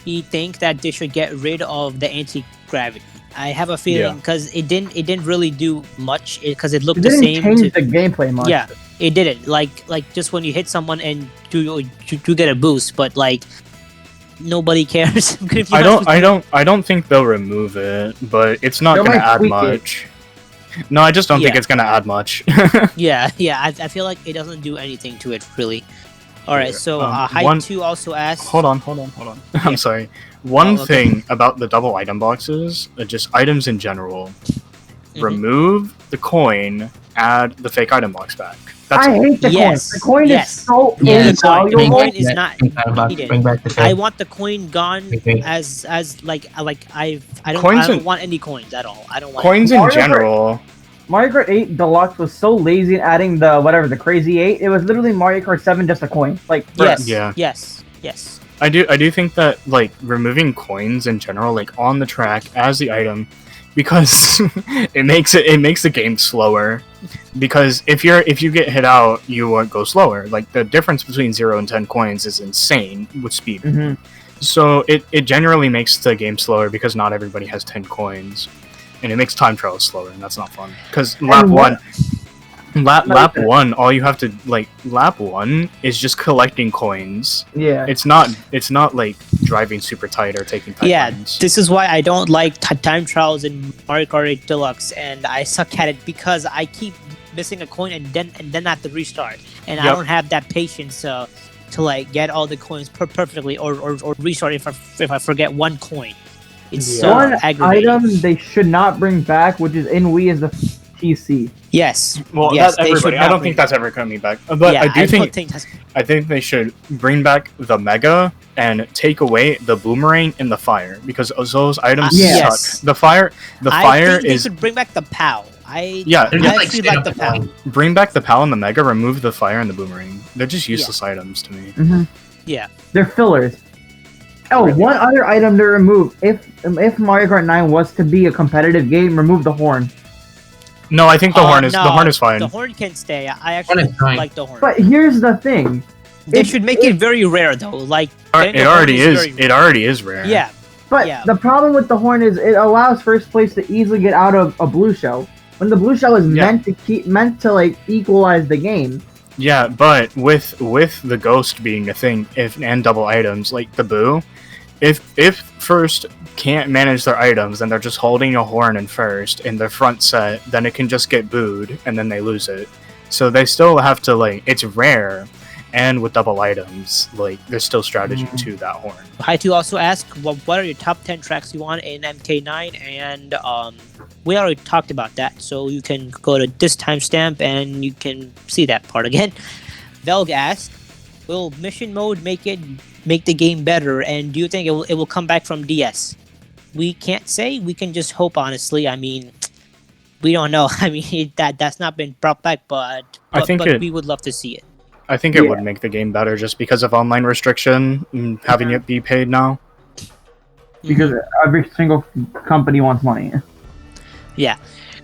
Speaker 1: think that they should get rid of the anti-gravity. I have a feeling because it didn't really do much because it looked
Speaker 3: It
Speaker 1: the
Speaker 3: didn't
Speaker 1: same.
Speaker 3: change the gameplay much.
Speaker 1: Yeah, it didn't. Like just when you hit someone and you get a boost, but like nobody cares.
Speaker 4: I don't think they'll remove it, but it's not
Speaker 3: They
Speaker 4: gonna
Speaker 3: might
Speaker 4: add
Speaker 3: tweak
Speaker 4: much. No, I just don't think
Speaker 1: Yeah.
Speaker 4: it's gonna add much.
Speaker 1: Yeah. I feel like it doesn't do anything to it really. All right, so Hype
Speaker 4: one-
Speaker 1: 2 also asked.
Speaker 4: Hold on.
Speaker 1: Yeah.
Speaker 4: I'm sorry. One
Speaker 1: Oh, okay.
Speaker 4: thing about the double item boxes, just items in general,
Speaker 1: Mhm.
Speaker 4: remove the coin, add the fake item box back. That's
Speaker 3: I hate the
Speaker 1: Yes,
Speaker 3: coin. The coin
Speaker 1: yes.
Speaker 3: is so
Speaker 1: Yeah, the
Speaker 3: invaluable.
Speaker 1: coin is not needed.
Speaker 2: Bring back the
Speaker 1: I
Speaker 2: fake.
Speaker 1: want the coin gone
Speaker 2: Okay.
Speaker 1: as I
Speaker 4: Coins
Speaker 1: don't
Speaker 4: in-
Speaker 1: want any coins at all. I don't want
Speaker 4: coins in
Speaker 3: Mario Kart-
Speaker 4: general.
Speaker 3: Mario Kart 8 Deluxe was so lazy in adding the Crazy 8. It was literally Mario Kart 7 just a coin. Like, bruh.
Speaker 1: Yes.
Speaker 4: Yeah.
Speaker 1: Yes. Yes.
Speaker 4: I do think that like removing coins in general, like on the track as the item, because it makes the game slower. Because if you get hit out, you won't go slower. Like the difference between 0 and 10 coins is insane with speed.
Speaker 3: Mm-hmm.
Speaker 4: So it generally makes the game slower because not everybody has 10 coins, and it makes time trials slower, and that's not fun. Because lap one, all you have to lap one is just collecting coins.
Speaker 3: Yeah.
Speaker 4: It's not like driving super tight or taking tight lines.
Speaker 1: This is why I don't like time trials in Mario Kart 8 Deluxe, and I suck at it because I keep missing a coin and then have to restart, and I don't have that patience to like get all the coins perfectly or restart if I forget one coin. It's so aggravating.
Speaker 3: One item they should not bring back, which is in Wii, is the TC.
Speaker 1: Yes.
Speaker 4: Well,
Speaker 1: yes,
Speaker 4: that's everybody. I don't think that's ever coming back. But
Speaker 1: yeah,
Speaker 4: I think they should bring back the Mega and take away the Boomerang and the Fire, because those items suck. The Fire
Speaker 1: I think
Speaker 4: is.
Speaker 1: They should bring back the POW. I
Speaker 2: like
Speaker 1: actually like the POW.
Speaker 4: Bring back the POW and the Mega, remove the Fire and the Boomerang. They're just useless items to me.
Speaker 3: Mm-hmm.
Speaker 1: Yeah.
Speaker 3: They're fillers. Oh, one other item to remove. If Mario Kart 9 was to be a competitive game, remove the horn.
Speaker 4: No, I think the horn is fine.
Speaker 1: The horn can stay. I actually like the horn.
Speaker 3: But here's the thing.
Speaker 1: They should make it very rare though. Like
Speaker 4: it already is. It already is rare.
Speaker 1: Yeah.
Speaker 3: But the problem with the horn is it allows first place to easily get out of a blue shell, when the blue shell is meant to like equalize the game.
Speaker 4: Yeah, but with the ghost being a thing, and double items like the boo, if first can't manage their items, then they're just holding a horn in first in their front set, then it can just get booed and then they lose it. So they still have to it's rare, and with double items, there's still strategy to that horn.
Speaker 1: Hi to also ask what are your top 10 tracks you want in MK9, and we already talked about that, so you can go to this timestamp and you can see that part again. Velg asked, will mission mode make the game better, and do you think it will come back from DS? We can't say. We can just hope, honestly. I mean, we don't know. I mean, that's not been brought back, but we would love to see it.
Speaker 4: I think it would make the game better just because of online restriction and having it be paid now.
Speaker 3: Because every single company wants money.
Speaker 1: Yeah.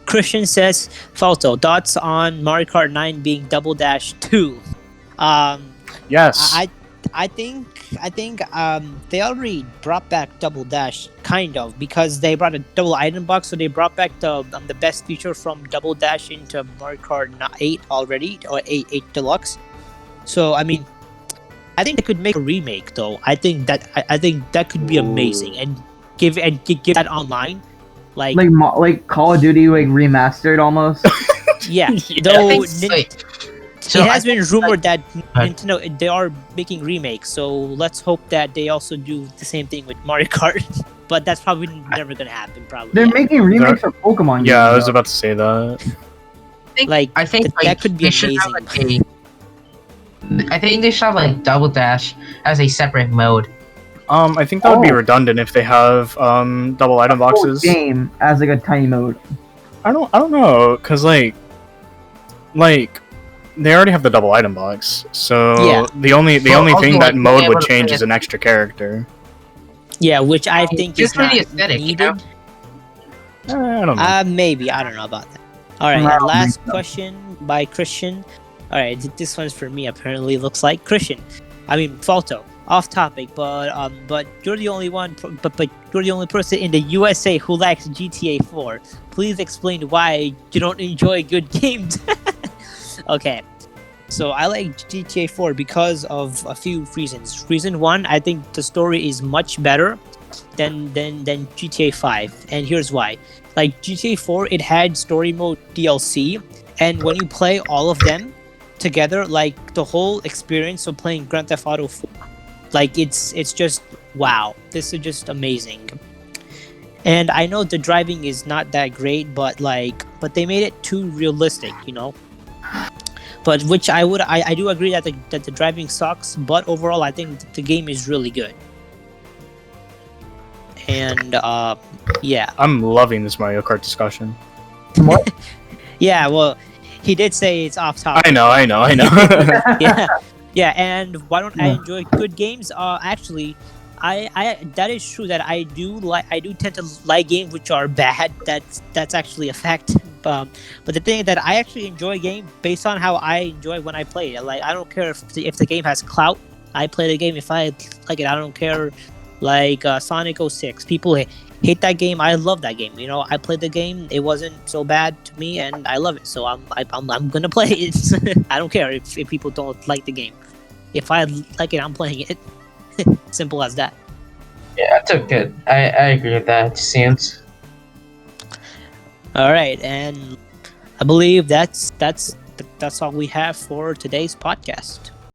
Speaker 1: Christian says, Falto, thoughts on Mario Kart 9 being Double Dash 2?
Speaker 4: Yes.
Speaker 1: I think they already brought back Double Dash, kind of, because they brought a double item box, so they brought back the best feature from Double Dash into Mario Kart 8 already, or 8 Deluxe. So I mean, I think they could make a remake though. I think that could be amazing, and give that online, like
Speaker 3: Call of Duty remastered almost.
Speaker 1: Yeah, though. So it has been rumored that Nintendo, they are making remakes, so let's hope that they also do the same thing with Mario Kart. But that's probably never gonna happen. Probably
Speaker 3: they're making remakes of Pokemon games.
Speaker 4: Yeah, I was about to say that.
Speaker 2: I think
Speaker 1: that could be amazing.
Speaker 2: I think they should have Double Dash as a separate mode.
Speaker 4: I think that would be redundant if they have double item boxes.
Speaker 3: Game as a tiny mode.
Speaker 4: I don't know, cause they already have the double item box, so the only thing that mode would change is an extra character.
Speaker 1: Yeah, which I think is not
Speaker 2: aesthetic,
Speaker 1: needed.
Speaker 4: I don't know.
Speaker 1: Maybe, I don't know about that. All right, and last question by Christian. All right, this one's for me. Apparently, looks like Christian. I mean, Falto. Off topic, but you're the only one. But you're the only person in the USA who likes GTA 4. Please explain why you don't enjoy good games. Okay, so I like GTA 4 because of a few reasons. Reason one, I think the story is much better than GTA 5, and here's why. Like GTA 4, it had story mode DLC, and when you play all of them together, like the whole experience of playing Grand Theft Auto 4, like it's just wow. This is just amazing. And I know the driving is not that great, but they made it too realistic, you know. But which I do agree that the driving sucks, but overall I think the game is really good. And yeah.
Speaker 4: I'm loving this Mario Kart discussion.
Speaker 3: What?
Speaker 1: Yeah, well, he did say it's off topic.
Speaker 4: I know.
Speaker 1: Yeah. Yeah, and why don't I
Speaker 3: Yeah.
Speaker 1: enjoy good games? Actually, I that is true that I do tend to like games which are bad. That's actually a fact. But the thing is that I actually enjoy games based on how I enjoy when I play it. Like I don't care if the game has clout. I play the game if I like it. I don't care. Like Sonic 06, people hate that game. I love that game. You know, I played the game. It wasn't so bad to me, and I love it. So I'm gonna play it. I don't care if people don't like the game. If I like it, I'm playing it. Simple as that.
Speaker 2: Yeah, that's good. I agree with that. It seems.
Speaker 1: All right, and I believe that's all we have for today's podcast.